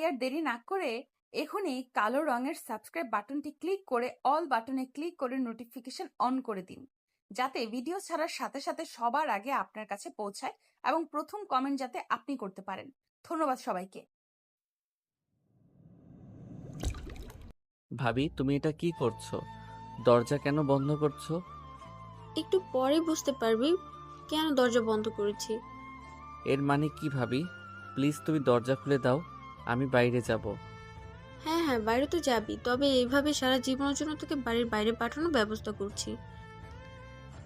তাই আর দেরি না করে এখনই কালো রঙের সাবস্ক্রাইব বাটনটি ক্লিক করে অল বাটনে ক্লিক করে নোটিফিকেশন অন করে দিন, যাতে ভিডিও ছাড়ার সাথে সাথে সবার আগে আপনার কাছে পৌঁছায় এবং প্রথম কমেন্ট যাতে আপনি করতে পারেন। ধন্যবাদ সবাইকে। ভাবি, তুমি এটা কি করছো? দরজা কেন বন্ধ করছো? একটু পরে বুঝতে পারবি কেন দরজা বন্ধ করেছি। এর মানে কি ভাবি? প্লিজ তুমি দরজা খুলে দাও, আমি বাইরে যাব। হ্যাঁ হ্যাঁ, বাইরে তো যাবি, তবে এইভাবে সারা জীবনের জন্য তোকে বাড়ির বাইরে পাঠানোর ব্যবস্থা করছি।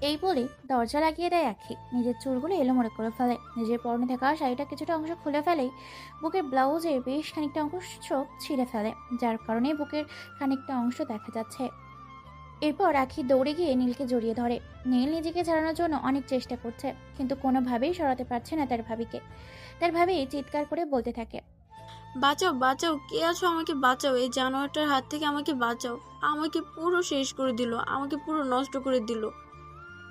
এই বলে দরজা লাগিয়ে দেয় আখি। নিজের চুলগুলো এলোমেলো করে ফেলে, নিজের পরনে থাকা শাড়িটা কিছুটা অংশ খুলে ফেলেই বুকের ব্লাউজের বেশ খানিকটা অংশ ছিঁড়ে ফেলে, যার কারণে বুকের খানিকটা অংশ দেখা যাচ্ছে। এরপর আখি দৌড়ে গিয়ে নীলকে জড়িয়ে ধরে। নীল নিজেকে ছাড়ানোর জন্য অনেক চেষ্টা করছে, কিন্তু কোনোভাবেই সরাতে পারছে না তার ভাবিকে। তার ভাবি চিৎকার করে বলতে থাকে, বাঁচাও বাঁচাও, কে আছো, আমাকে বাঁচাও, এই জানোয়ারটার হাত থেকে আমাকে বাঁচাও। আমাকে পুরো শেষ করে দিল, আমাকে পুরো নষ্ট করে দিল।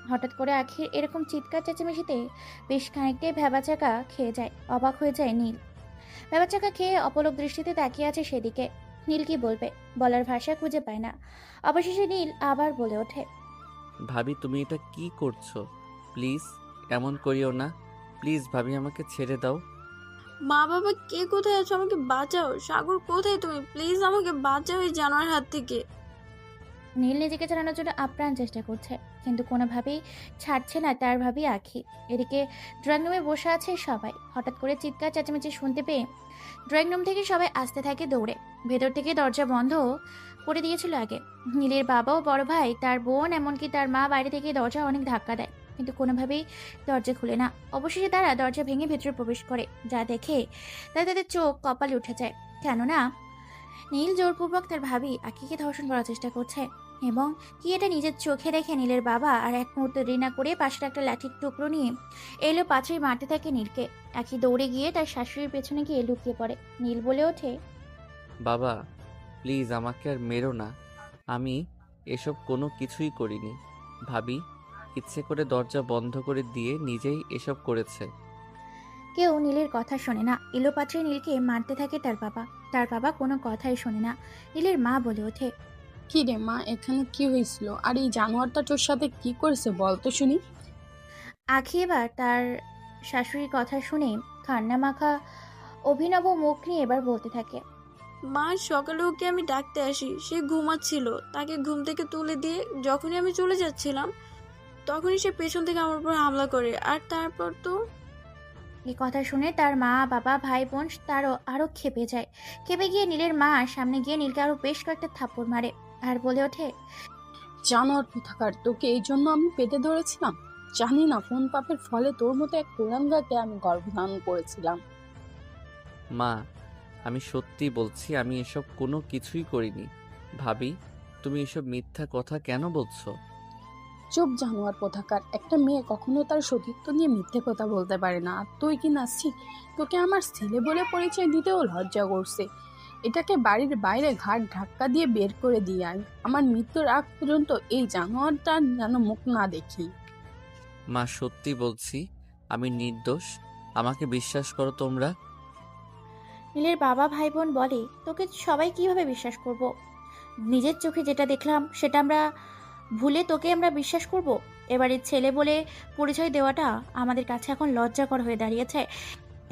হঠাৎ করে আখির এরকম চিৎকার চেঁচামেচিতে বেশ খানিকটাই ভ্যাবাচাকা খেয়ে যায়। অবাক হয়ে যায় নীল। ভ্যাবাচাকা খেয়ে অপলক দৃষ্টিতে তাকিয়ে আছে সেদিকে। নীল কি বলবে, বলার ভাষা খুঁজে পায় না। অবশেষে নীল আবার বলে ওঠে, ভাবি, তুমি এটা কি করছো? প্লিজ এমন করিও না। প্লিজ ভাবি, আমাকে ছেড়ে দাও। মা বাবা কে কোথায় আছো, আমাকে বাঁচাও। সাগর কোথায় তুমি, প্লিজ আমাকে বাঁচাও এই জানোয়ার হাত থেকে। নীল নিজেকে ছাড়ানোর জন্য আপ্রাণ চেষ্টা করছে, কিন্তু কোনোভাবেই ছাড়ছে না তার ভাবি আখি। এদিকে ড্রয়িং রুমে বসে আছে সবাই। হঠাৎ করে চিৎকার চেঁচামেচি শুনতে পেয়ে ড্রয়িং রুম থেকে সবাই আসতে থাকে দৌড়ে। ভেতর থেকে দরজা বন্ধ করে দিয়েছিল আগে। নীলের বাবা ও বড় ভাই, তার বোন, এমনকি তার মা বাইরে থেকে দরজা অনেক ধাক্কা দেয়, কিন্তু কোনোভাবেই দরজা খুলে না। অবশেষে তারা দরজা ভেঙে ভেতরে প্রবেশ করে, যা দেখে তাদের চোখ কপালে উঠে যায়। কেননা নীল জোরপূর্বক তার ভাবি আখিকে ধর্ষণ করার চেষ্টা করছে, এবং কি এটা নিজের চোখে দেখে নীলের বাবা আর এক মুহূর্ত দেরি না করে পাশের একটা লাঠির টুকরো নিয়ে এলো পাঁচড়ি মারতে থাকে নীলকে। আখি দৌড়ে গিয়ে তার শাশুড়ির পেছনে গিয়ে লুকিয়ে পড়ে। নীল বলে ওঠে, বাবা, প্লিজ আমাকে আর মেরো না। আমি এসব কোনো কিছুই করিনি। ভাবি ইচ্ছে করে দরজা বন্ধ করে দিয়ে নিজেই এসব করেছে। কেউ নীলের কথা শোনে না। এলো পাত্রে নীলকে মারতে থাকে তার বাবা। তার বাবা কোনো কথাই শোনে না। নীলের মা বলে ওঠে, কি রে মা, এখানে কি হয়েছিল? আর এই জানোয়ারটা তোর সাথে কি করেছে বল তো শুনি। আখি এবার তার শাশুড়ির কথা শুনে কান্না মাখা অভিনব মুখ নিয়ে এবার বলতে থাকে, মা, সকালে ওকে আমি ডাকতে আসি, সে ঘুমাচ্ছিল। তাকে ঘুম থেকে তুলে দিয়ে যখনই আমি চলে যাচ্ছিলাম, তখনই সে পেছন থেকে আমার উপর হামলা করে। আর তারপর তো এই কথা শুনে তার মা, বাবা, ভাই, বোন তারও আরো ক্ষেপে যায়। ক্ষেপে গিয়ে নীলের মা সামনে গিয়ে নীলকে আরো বেশ কয়েকটা থাপ্পড় মারে আর বলে ওঠে, জানোয়ার কোথাকার, তোকে এই জন্য আমি পেটে ধরেছিলাম। জানি না কোন পাপের ফলে তোর মতো এক কুলাঙ্গাকে আমি গর্ভধারণ করেছিলাম। মা, আমি সত্যি বলছি, আমি এসব কোনো কিছুই করিনি। ভাবি, তুমি এসব মিথ্যা কথা কেন বলছো? চুপ জানোয়ার কোথাকার, একটা মেয়ে কখনো তার সতীত্ব নিয়ে মিথ্যে কথা বলতে পারে না। আর তুই কি নাসছি? তোকে আমার ছেলে বলে পরিচয় দিতেও লজ্জা করছে। এটাকে বাড়ির বাইরে ঘাট ধাক্কা দিয়ে বের করে দিয়ে আয়। আমার মৃত্যুর আগ পর্যন্ত এই জানোয়ারটার যেন মুখ না দেখি। মা, সত্যি বলছি, আমি নির্দোষ। আমাকে বিশ্বাস করো তোমরা। নীলের বাবা, ভাই, বোন বলে, তোকে সবাই কিভাবে বিশ্বাস করব? নিজের চোখে যেটা দেখলাম সেটা আমরা ভুলে তোকে আমরা বিশ্বাস করব? এবারে ছেলে বলে পরিচয় দেওয়াটা আমাদের কাছে এখন লজ্জাকর হয়ে দাঁড়িয়েছে।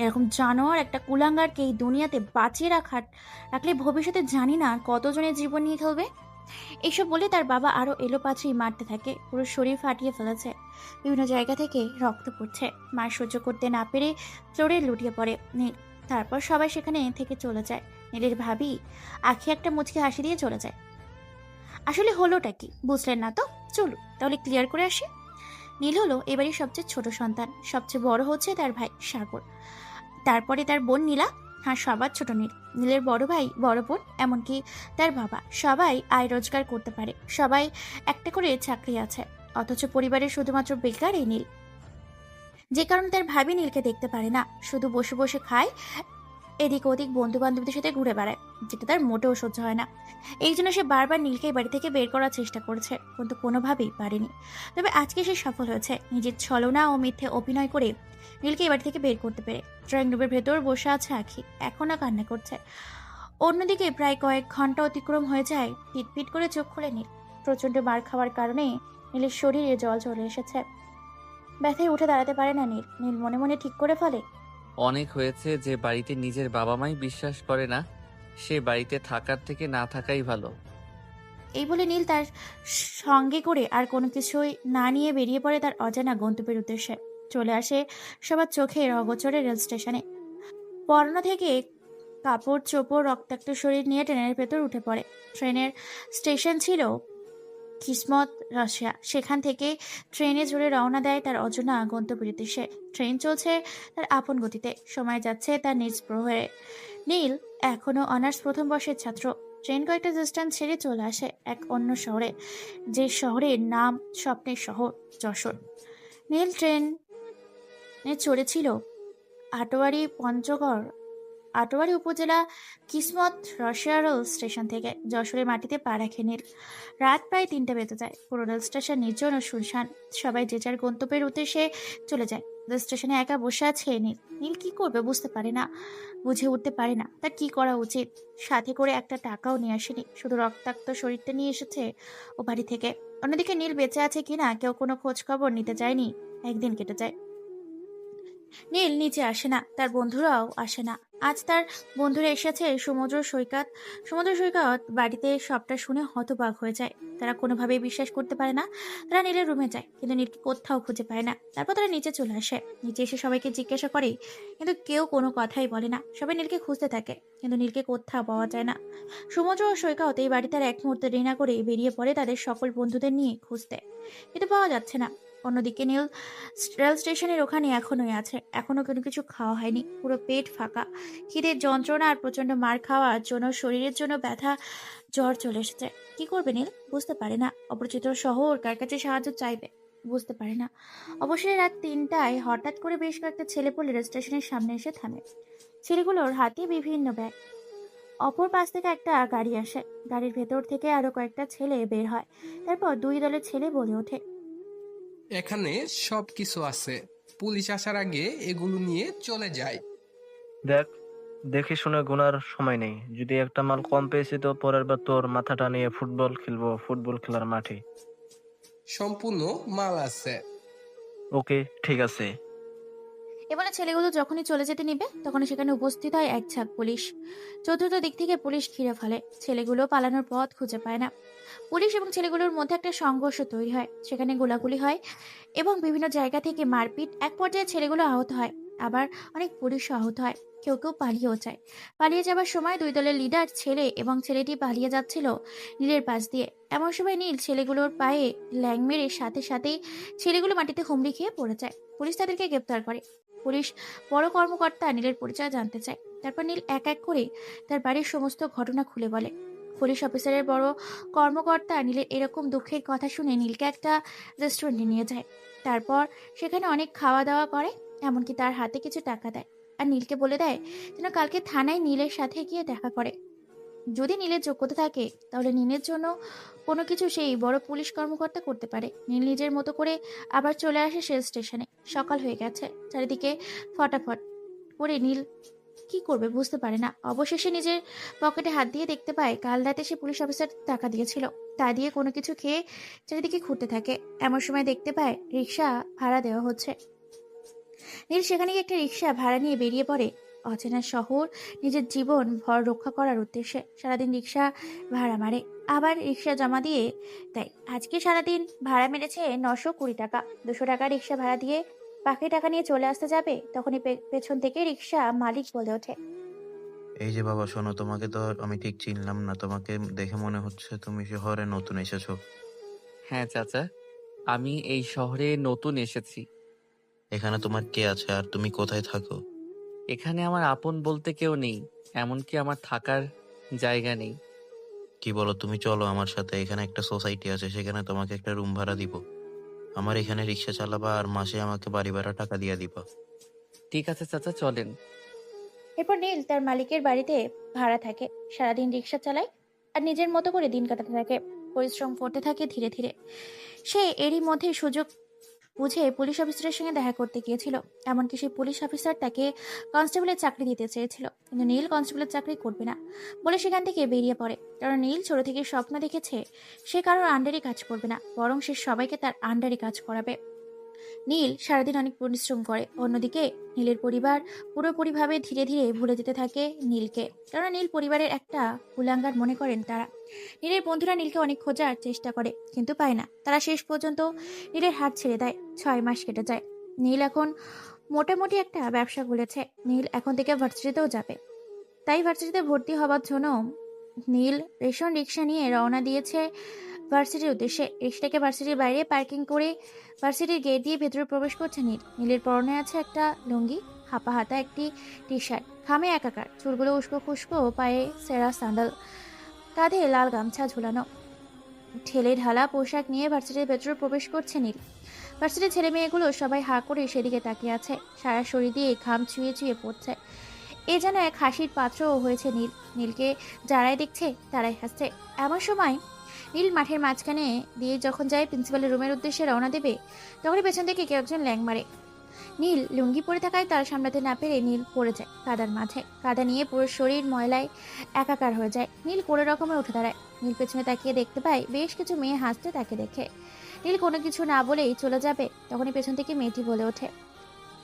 এরকম জানোয়ার একটা কুলাঙ্গারকে এই দুনিয়াতে বাঁচিয়ে রাখলে ভবিষ্যতে জানি না কতজনের জীবন নিয়ে খেলবে। এইসব বলে তার বাবা আরো এলোপাথারি মারতে থাকে। পুরো শরীর ফাটিয়ে ফেলেছে, বিভিন্ন জায়গা থেকে রক্ত পড়ছে। মা সহ্য করতে না পেরে চড়ে লুটিয়ে পড়ে নীল। তারপর সবাই সেখানে থেকে চলে যায়। নীলের ভাবি আখি একটা মুচকি হাসি দিয়ে চলে যায়। আসলে হলোটা কি বুঝলেন না তো? চলুন তাহলে ক্লিয়ার করে আসি। নীল হলো এবারই সবচেয়ে ছোট সন্তান। সবচেয়ে বড় হচ্ছে তার ভাই সাগর, তারপরে তার বোন নীলা, আর সবার ছোট নীল। নীলের বড় ভাই, বড় বোন, এমনকি তার বাবা, সবাই আয় রোজগার করতে পারে। সবাই একটা করে চাকরি আছে, অথচ পরিবারের শুধুমাত্র বেকার এই নীল। যে কারণে তার ভাবি নীলকে দেখতে পারে না, শুধু বসে বসে খায় এদিক ওদিক বন্ধু বান্ধবদের সাথে ঘুরে বেড়ায়, যেটা তার মোটেও সহ্য হয় না। এই জন্য সে বারবার নীলকে এই বাড়ি থেকে বের করার চেষ্টা করেছে, কিন্তু কোনোভাবেই পারেনি। তবে আজকে সে সফল হয়েছে, নিজের ছলনা ও মিথ্যে অভিনয় করে নীলকে এই বাড়ি থেকে বের করতে পেরে। ড্রয়িং রুমের ভেতর বসে আছে আখি, এখনও কান্না করছে। অন্যদিকে প্রায় কয়েক ঘন্টা অতিক্রম হয়ে যায়, পিটপিট করে চোখ খুলে নীল। প্রচন্ড মার খাওয়ার কারণে নীলের শরীরে জল চলে এসেছে। ব্যথায় উঠে দাঁড়াতে পারে না নীল। নীল মনে মনে ঠিক করে ফেলে, অনেক হয়েছে, যে বাড়িতে নিজের বাবা মাই বিশ্বাস করে না, সে বাড়িতে থাকার থেকে না থাকাই ভালো। এই বলে নীল তার সঙ্গে করে আর কোনো কিছুই না নিয়ে বেরিয়ে পড়ে তার অজানা গন্তব্যের উদ্দেশ্যে। চলে আসে সবার চোখে অগোচরে রেল স্টেশনে। পরনা থেকে কাপড় চোপড় রক্তাক্ত শরীর নিয়ে ট্রেনের ভেতর উঠে পড়ে। ট্রেনের স্টেশন ছিল কিসমত রাশিয়া। সেখান থেকে ট্রেনে জুড়ে রওনা দেয় তার অজানা গন্তব্যের উদ্দেশ্যে। ট্রেন চলছে তার আপন গতিতে, সময় যাচ্ছে তার নিজ প্রহরে। নীল এখনো অনার্স প্রথম বর্ষের ছাত্র। ট্রেন কয়েকটা ডিস্টেন্স ছেড়ে চলে আসে এক অন্য শহরে, যে শহরের নাম স্বপ্নের শহর, যশোর। নীল ট্রেনে চড়েছিল আটোয়ারি উপজেলা কিসমত রাশিয়া রেল স্টেশন থেকে। যশোরের মাটিতে পা রাখে নীল। রাত প্রায় 3টা বেজে যায়। পুরো রেল স্টেশন নির্জন ও শুনশান। সবাই যে যার গন্তব্যের উদ্দেশ্যে চলে যায়। রেল স্টেশনে একা বসে আছে নীল। নীল কি করবে বুঝতে পারে না, বুঝে উঠতে পারে না তার কি করা উচিত। সাথে করে একটা টাকাও নিয়ে আসেনি, শুধু রক্তাক্ত শরীরটা নিয়ে এসেছে ও বাড়ি থেকে। অন্যদিকে নীল বেঁচে আছে কিনা কেউ কোনো খোঁজ খবর নিতে যায়নি। একদিন কেটে যায়, নীল নিচে আসে না, তার বন্ধুরাও আসে না। আজ তার বন্ধুরা এসেছে সমুদ্র সৈকত বাড়িতে সবটা শুনে হতবাক হয়ে যায়। তারা কোনোভাবেই বিশ্বাস করতে পারে না। তারা নীলের রুমে যায়, কিন্তু নীলকে কোথাও খুঁজে পায় না। তারপর তারা নিচে চলে আসে। নিচে এসে সবাইকে জিজ্ঞাসা করে, কিন্তু কেউ কোনো কথাই বলে না। সবাই নীলকে খুঁজতে থাকে, কিন্তু নীলকে কোথাও পাওয়া যায় না। সমুদ্র ও সৈকত এই বাড়ি তার এক মুহূর্তে ঋণা করে বেরিয়ে পড়ে তাদের সকল বন্ধুদের নিয়ে খুঁজতে, কিন্তু পাওয়া যাচ্ছে না। অন্যদিকে নীল রেল স্টেশনের ওখানে এখনোই আছে। এখনো কোনো কিছু খাওয়া হয়নি, পুরো পেট ফাঁকা। খিদের যন্ত্রণা আর প্রচন্ড মার খাওয়ার জন্য শরীরের জন্য ব্যথা, জ্বর চলে এসেছে। কি করবে নীল বুঝতে পারে না। অপরিচিত শহর, কার কাছে সাহায্য চাইবে বুঝতে পারে না। অবশ্যই রাত 3টায় হঠাৎ করে বেশ কয়েকটা ছেলে পুলে রেল স্টেশনের সামনে এসে থামে। ছেলেগুলোর হাতে বিভিন্ন ব্যাগ। অপর পাশ থেকে একটা গাড়ি আসে। গাড়ির ভেতর থেকে আরো কয়েকটা ছেলে বের হয়। তারপর দুই দলের ছেলে বলে ওঠে, এখানে সব কিছু আছে, পুলিশ আসার আগে এগুলো নিয়ে চলে যায়। দেখ, দেখে শুনে গোনার সময় নেই। যদি একটা মাল কম পেয়েছি তো পরের বার তোর মাথাটা নিয়ে ফুটবল খেলবো ফুটবল খেলার মাঠে। সম্পূর্ণ মাল আছে। ওকে, ঠিক আছে। এবারে ছেলেগুলো যখনই চলে যেতে নিবে তখনই সেখানে উপস্থিত হয় এক ঝাঁক পুলিশ। চতুর্থ দিক থেকে পুলিশ ঘিরে ফেলে। ছেলেগুলো পালানোর পথ খুঁজে পায় না। পুলিশ এবং ছেলেগুলোর মধ্যে একটা সংঘর্ষ তৈরি হয়। সেখানে গোলাগুলি হয় এবং বিভিন্ন জায়গা থেকে মারপিট। এক পর্যায়ে ছেলেগুলো আহত হয়, আবার অনেক পুলিশও আহত হয়। কেউ কেউ পালিয়েও যায়। পালিয়ে যাবার সময় দুই দলের লিডার ছেলে এবং ছেলেটি পালিয়ে যাচ্ছিল নীলের পাশ দিয়ে। এমন সময় নীল ছেলেগুলোর পায়ে ল্যাং মেরে সাথে সাথেই ছেলেগুলো মাটিতে হুমড়ি খেয়ে পড়ে যায়। পুলিশ তাদেরকে গ্রেপ্তার করে। পুলিশ বড় কর্মকর্তা নীলের পরিচয় জানতে চায়। তারপর নীল এক এক করে তার বাড়ির সমস্ত ঘটনা খুলে বলে। পুলিশ অফিসারের বড় কর্মকর্তা নীলের এরকম দুঃখের কথা শুনে নীলকে একটা রেস্টুরেন্টে নিয়ে যায়। তারপর সেখানে অনেক খাওয়া দাওয়া করে, এমনকি তার হাতে কিছু টাকা দেয় আর নীলকে বলে দেয় যেন কালকে থানায় নীলের সাথে গিয়ে দেখা করে। যদি নীলের যোগ্যতা থাকে তাহলে নীলের জন্য কোনো কিছু সেই বড় পুলিশ কর্মকর্তা করতে পারে। নীল নিজের মতো করে আবার চলে আসে রেল স্টেশনে। সকাল হয়ে গেছে, চারিদিকে ফটাফট করে। নীল কি করবে বুঝতে পারে না। অবশেষে নিজের পকেটে হাত দিয়ে দেখতে পায় কাল রাতে সে পুলিশ অফিসার টাকা দিয়েছিল। তা দিয়ে কোনো কিছু খেয়ে চারিদিকে ঘুরতে থাকে। এমন সময় দেখতে পায় রিক্সা ভাড়া দেওয়া হচ্ছে। নীল সেখানে গিয়ে একটা রিক্সা ভাড়া নিয়ে বেরিয়ে পড়ে অচেনা শহর, নিজের জীবন ভর রক্ষা করার উদ্দেশ্যে। সারাদিন রিক্সা ভাড়া মারে, আবার রিক্সা জমা দিয়ে দেয়। আজকে সারাদিন ভাড়া মেরেছে 920 টাকা। 200 টাকা রিক্সা ভাড়া দিয়ে বাকি টাকা নিয়ে চলে আসতে যাবে, তখনই পেছন থেকে রিক্সা মালিক বলে ওঠে, এই যে বাবা, শোনো, তোমাকে তো আমি ঠিক চিনলাম না। তোমাকে দেখে মনে হচ্ছে তুমি শহরে নতুন এসেছো। হ্যাঁ চাচা, আমি এই শহরে নতুন এসেছি। এখানে তোমার কে আছে আর তুমি কোথায় থাকো? এখানে আমার আপন বলতে কেউ নেই, এমনকি আমার থাকার জায়গা নেই। কি বলো, তুমি চলো আমার সাথে। এখানে একটা সোসাইটি আছে, সেখানে তোমাকে একটা রুম ভাড়া দিব। আমার এখানে রিক্সা চালাবা আর মাসে আমাকে বাড়ি ভাড়া টাকা দিয়ে দিবা। ঠিক আছে চাচা, চলেন। এরপর নীল তার মালিকের বাড়িতে ভাড়া থাকে, সারাদিন রিক্সা চালায় আর নিজের মতো করে দিন কাটাতে থাকে, পরিশ্রম করতে থাকে ধীরে ধীরে। সে এরই মধ্যে সুযোগ বুঝে পুলিশ অফিসারের সঙ্গে দেখা করতে গিয়েছিল। এমনকি সেই পুলিশ অফিসার তাকে কনস্টেবলের চাকরি দিতে চেয়েছিল, কিন্তু নীল কনস্টেবলের চাকরি করবে না বলে সেখান থেকে বেরিয়ে পড়ে। কারণ নীল ছোট থেকে স্বপ্ন দেখেছে সে কারোর আন্ডারে কাজ করবে না, বরং সে সবাইকে তার আন্ডারে কাজ করাবে। নীল সারাদিন অনেক পরিশ্রম করে। অন্যদিকে নীলের পরিবার পুরোপুরিভাবে ধীরে ধীরে ভুলে যেতে থাকে নীলকে, কারণ নীল পরিবারের একটা কুলাঙ্গার মনে করেন তারা। নীলের বন্ধুরা নীলকে অনেক খোঁজার চেষ্টা করে, কিন্তু পায় না। তারা শেষ পর্যন্ত নীলের হাত ছেড়ে দেয়। 6 মাস কেটে যায়। নীল এখন মোটামুটি একটা ব্যবসা খুলেছে। নীল এখন থেকে ভার্সিটিতেও যাবে। তাই ভার্সিটিতে ভর্তি হওয়ার জন্য নীল রেশন রিক্সা নিয়ে রওনা দিয়েছে ভার্সিটির উদ্দেশ্যে। রিক্সাটাকে ভার্সিটির বাইরে পার্কিং করে ভার্সিটির গেট দিয়ে ভেতরে প্রবেশ করছে নীল। নীলের পরনে আছে একটা লুঙ্গি, হাপা হাতা একটি টি শার্ট, ঘামে একাকার, চুলগুলো উস্কো খুস্কো, পায়ে সেরা স্যান্ডেল, কাঁধে লাল গামছা ঝুলানো। ঠেলে ঢালা পোশাক নিয়ে ভার্সিটির ভেতরে প্রবেশ করছে নীল। ভার্সিটির ছেলে মেয়েগুলো সবাই হাঁ করে সেদিকে তাকিয়ে আছে, সারা শরীর দিয়ে ঘাম চুয়ে চুয়ে পড়ছে। এ যেন এক হাসির পাত্রও হয়েছে নীল। নীলকে যারাই দেখছে তারাই হাসছে। এমন সময় নীল মাঠের মাঝখানে দিয়ে যখন যায় প্রিন্সিপালের রুমের উদ্দেশ্যে রওনা দেবে, তখনই পেছন থেকে কেউ একজন ল্যাং মারে। নীল লুঙ্গি পরে থাকায় তার সামলাতে না পেরে নীল পড়ে যায় কাদার মাঝে। কাদা নিয়ে পুরো শরীর ময়লায় একাকার হয়ে যায়। নীল কোনো রকমে উঠে দাঁড়ায়। নীল পেছনে তাকিয়ে দেখতে পায় বেশ কিছু মেয়ে হাসতে তাকে দেখে। নীল কোনো কিছু না বলেই চলে যাবে, তখনই পেছন থেকে মেয়েটি বলে ওঠে,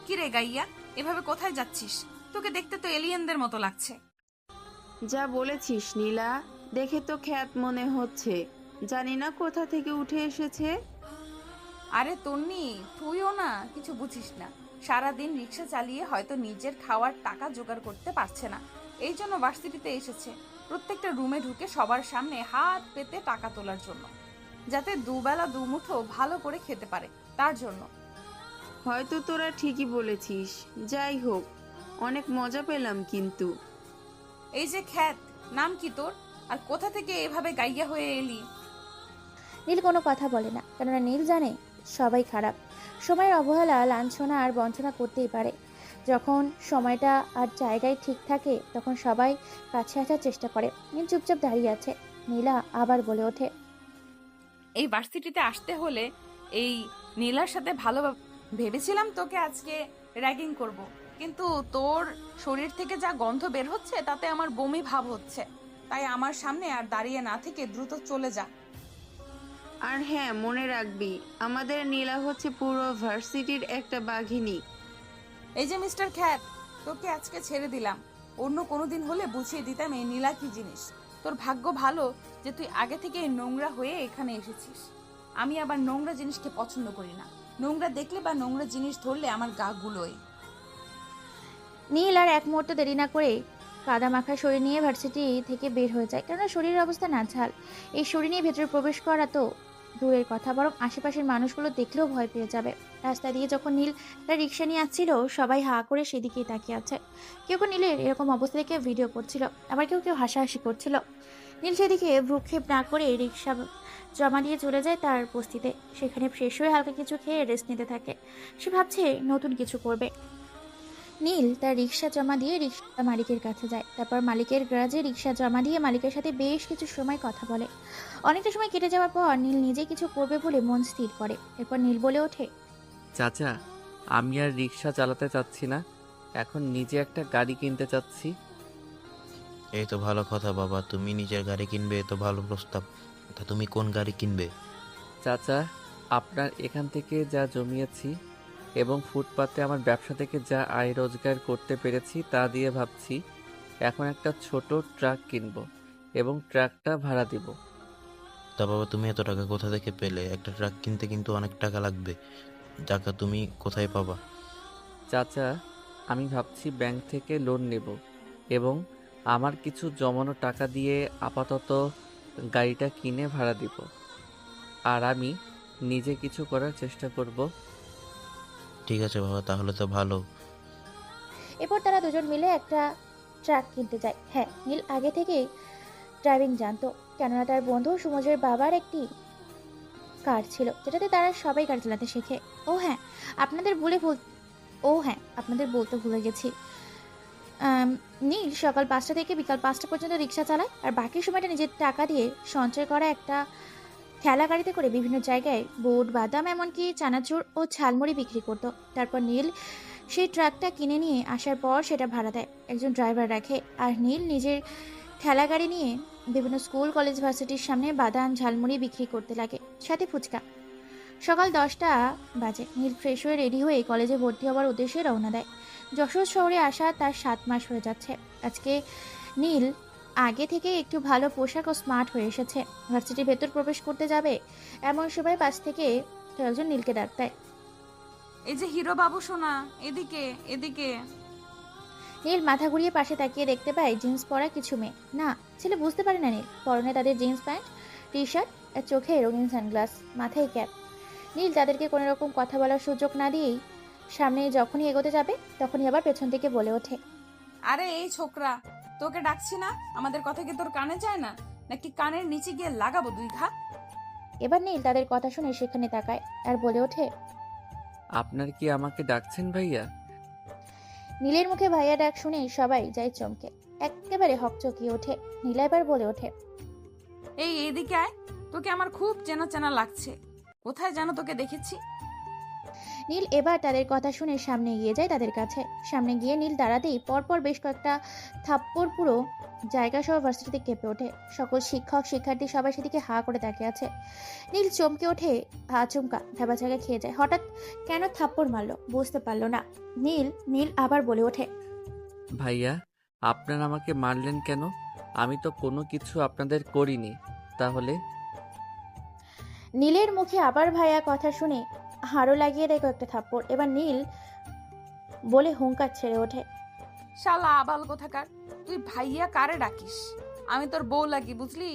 কি রে গাইয়া, এভাবে কোথায় যাচ্ছিস? তোকে দেখতে তো এলিয়েনদের মতো লাগছে। যা বলেছিস নীলা, দেখে তো খ্যাত মনে হচ্ছে। জানি না কোথা থেকে উঠে এসেছে। আরে তন্নি, তুইও না কিছু বুঝিস না। সারাদিন রিক্সা চালিয়ে হয়তো নিজের খাওয়ার টাকা জোগাড় করতে পারছে না, এই জন্য ভার্সিটিতে এসেছে প্রত্যেকটা রুমে ঢুকে সবার সামনে হাত পেতে টাকা তোলার জন্য, যাতে দুবেলা দুমুঠো ভালো করে খেতে পারে, তার জন্য। হয়তো তোরা ঠিকই বলেছিস। যাই হোক, অনেক মজা পেলাম কিন্তু। এই যে খ্যাত, নাম কি তোর? আর কোথা থেকে এভাবে গাইয়া হয়ে এলি? নীল কোনো কথা বলে না, কেননা নীল জানে সবাই খারাপ। সময়ের অবহেলা, লাঞ্ছনা আর বঞ্চনা করতেই পারে। যখন সময়টা আর জায়গায় ঠিক থাকে তখন সবাই কাছে আসার চেষ্টা করে। নীল চুপচাপ দাঁড়িয়ে আছে। নীলা আবার বলে ওঠে, এই ভার্সিটিতে আসতে হলে এই নীলার সাথে ভালো ভেবেছিলাম তোকে আজকে র্যাগিং করব, কিন্তু তোর শরীর থেকে যা গন্ধ বের হচ্ছে তাতে আমার বমি ভাব হচ্ছে। তাই আমার সামনে আর দাঁড়িয়ে না থেকে দ্রুত চলে যা। আর হ্যাঁ, মনে রাখবি, আমাদের নীলা হচ্ছে পুরো ভার্সিটির একটা বাঘিনী। এই যে মিস্টার খ্যাত, তোকে আজকে ছেড়ে দিলাম। অন্য কোনো দিন হলে বুঝিয়ে দিতাম এই নীলা কি জিনিস। তোর ভাগ্য ভালো যে তুই আগে থেকে নোংরা হয়ে এখানে এসেছিস। আমি আবার নোংরা জিনিসকে পছন্দ করি না। নোংরা দেখলে বা নোংরা জিনিস ধরলে আমার গা গুলোয়। নীল আর এক মুহূর্ত দেরি না করে কাদা মাখা শরীর নিয়ে ভার্সিটি থেকে বের হয়ে যায়, কেননা শরীরের অবস্থা নাজেহাল। এই শরীর নিয়ে ভেতরে প্রবেশ করা তো দূরের কথা, বরং আশেপাশের মানুষগুলো দেখলেও ভয় পেয়ে যাবে। রাস্তা দিয়ে যখন নীল তার রিক্সা নিয়ে আসছিল, সবাই হাঁ করে সেদিকেই তাকিয়ে আছে। কেউ কেউ নীলের এরকম অবস্থা দেখে ভিডিও করছিল, আবার কেউ কেউ হাসাহাসি করছিল। নীল সেদিকে ভ্রুক্ষেপ না করে রিক্সা জমা দিয়ে চলে যায় তার বস্তিতে। সেখানে ফ্রেশ হয়ে হালকা কিছু খেয়ে রেস্ট নিতে থাকে। সে ভাবছে নতুন কিছু করবে। নীল তার রিক্সা জমা দিয়ে রিক্সা মালিকের কাছে যায়। তারপর মালিকের গ্যারাজে রিক্সা জমা দিয়ে মালিকের সাথে বেশ কিছু সময় কথা বলে। অনেকটা সময় কেটে যাওয়ার পর নীল নিজে কিছু করবে বলে মন স্থির করে। এরপর নীল বলে ওঠে, চাচা, আমি আর রিক্সা চালাতে চাচ্ছি না, এখন নিজে একটা গাড়ি কিনতে চাচ্ছি। এই তো ভালো কথা বাবা, তুমি নিজের গাড়ি কিনবে, এ তো ভালো প্রস্তাব। তা তুমি কোন গাড়ি কিনবে? চাচা, আপনার এখান থেকে যা জমিয়েছি এবং ফুটপাতে আমার ব্যবসা থেকে যা আয় রোজগার করতে পেরেছি তা দিয়ে ভাবছি এখন একটা ছোট ট্রাক কিনবো এবং ট্রাকটা ভাড়া দিব। তা বাবা, তুমি এত টাকা কোথা থেকে পেলে? একটা ট্রাক কিনতে কিন্তু অনেক টাকা লাগবে। টাকা তুমি কোথায় পাবা? চাচা, আমি ভাবছি ব্যাংক থেকে লোন নেব এবং আমার কিছু জমানো টাকা দিয়ে আপাতত গাড়িটা কিনে ভাড়া দিব, আর আমি নিজে কিছু করার চেষ্টা করব। ঠিক আছে বাবা, তাহলে তো ভালো। এরপর তারা দুজন মিলে একটা ট্রাক কিনতে যায়। হ্যাঁ, নীল আগে থেকেই ড্রাইভিং জানতো, কেননা তার বন্ধু সুমজের বাবার একটি কার ছিল, যেটাতে তারা সবাই গাড়ি চালাতে শেখে। ও হ্যাঁ, আপনাদের বলতে ভুলে গেছি, আম, নীল সকাল 5টা থেকে বিকাল 5টা পর্যন্ত রিক্সা চালায় আর বাকি সময়টা নিজের টাকা দিয়ে সঞ্চয় করা একটা ঠেলা গাড়িতে করে বিভিন্ন জায়গায় বুট বাদাম এমনকি চানাচুর ও ঝালমুড়ি বিক্রি করতো। তারপর নীল সেই ট্রাকটা কিনে নিয়ে আসার পর সেটা ভাড়া দেয়, একজন ড্রাইভার রাখে। আর নীল নিজের ঠেলা গাড়ি নিয়ে বিভিন্ন স্কুল কলেজ ভার্সিটির সামনে বাদাম ঝালমুড়ি বিক্রি করতে লাগে, সাথে ফুচকা। সকাল 10টা বাজে। নীল ফ্রেশ হয়ে রেডি হয়ে কলেজে ভর্তি হওয়ার উদ্দেশ্যে রওনা দেয়। যশোর শহরে আসা তার 7 মাস হয়ে যাচ্ছে। আজকে নীল আগে থেকে একটু ভালো পোশাক ও স্মার্ট হয়ে এসেছে। ভার্সিটির ভেতর প্রবেশ করতে যাবে এমন সময় পাশ থেকে কেউ একজন নীলকে ডাক দেয়। এই যে হিরো বাবু সোনা, এদিকে এদিকে। নীল মাথা ঘুরিয়ে পাশে তাকিয়ে দেখতে পায় জিন্স পরা কিছু মেয়ে। না, ছেলে বুঝতে পারে না নীল। পরনে তাদের জিন্স প্যান্ট, টি শার্ট আর চোখে রঙিন সানগ্লাস, মাথায় ক্যাপ। নীল তাদেরকে কোনো রকম কথা বলার সুযোগ না দিয়েই সামনে যখনই এগোতে যাবে তখনই আবার পেছন থেকে বলে ওঠে, আরে এই ছোকরা, তোকে ডাকছি না? আমাদের কথা কি তোর কানে যায় না নাকি কানের নিচে গিয়ে লাগাবো 2 ঘা? এবার নীল তাদের কথা শুনে সেখানে তাকায় আর বলে ওঠে। আপনার কি আমাকে ডাকছেন ভাইয়া? নীলের মুখে ভাইয়া ডাক শুনে সবাই যায় চমকে, একেবারে হকচকিয়ে ওঠে। নীলা এবার বলে ওঠে, এই এদিকে আয়, তোকে আমার খুব চেনা চেনা লাগছে। কোথায় যেন তোকে দেখেছি। নীল এবার তাদের কথা শুনে সামনে এগিয়ে যায় তাদের কাছে। সামনে গিয়ে নীল দাঁড়াতেই পরপর বেশ কয়েকটা থাপ্পড় পুরো জায়গা সহ ভার্সিটিতে কেঁপে ওঠে। সকল শিক্ষক শিক্ষার্থী সবাই সেদিকে হা করে তাকিয়ে আছে। নীল চমকে ওঠে, আচমকা ধাবাচাকা খেয়ে যায়। হঠাৎ কেন থাপ্পড় মারলো বুঝতে পারলো না। নীল আবার বলে ওঠে, ভাইয়া, আপনারা আমাকে মারলেন কেন? আমি তো কোনো কিছু আপনাদের করিনি। তাহলে নীলের মুখে আবার ভাইয়া কথা শুনে হাড়ও লাগিয়ে দেয় কয়েকটা থাপ্পড়। এবার নীল বলে হুঙ্কার ছেড়ে ওঠে, শালা আবাল কোথাকার, তুই ভাইয়া কারে ডাকিস? আমি তোর বউ লাগি, বুঝলি?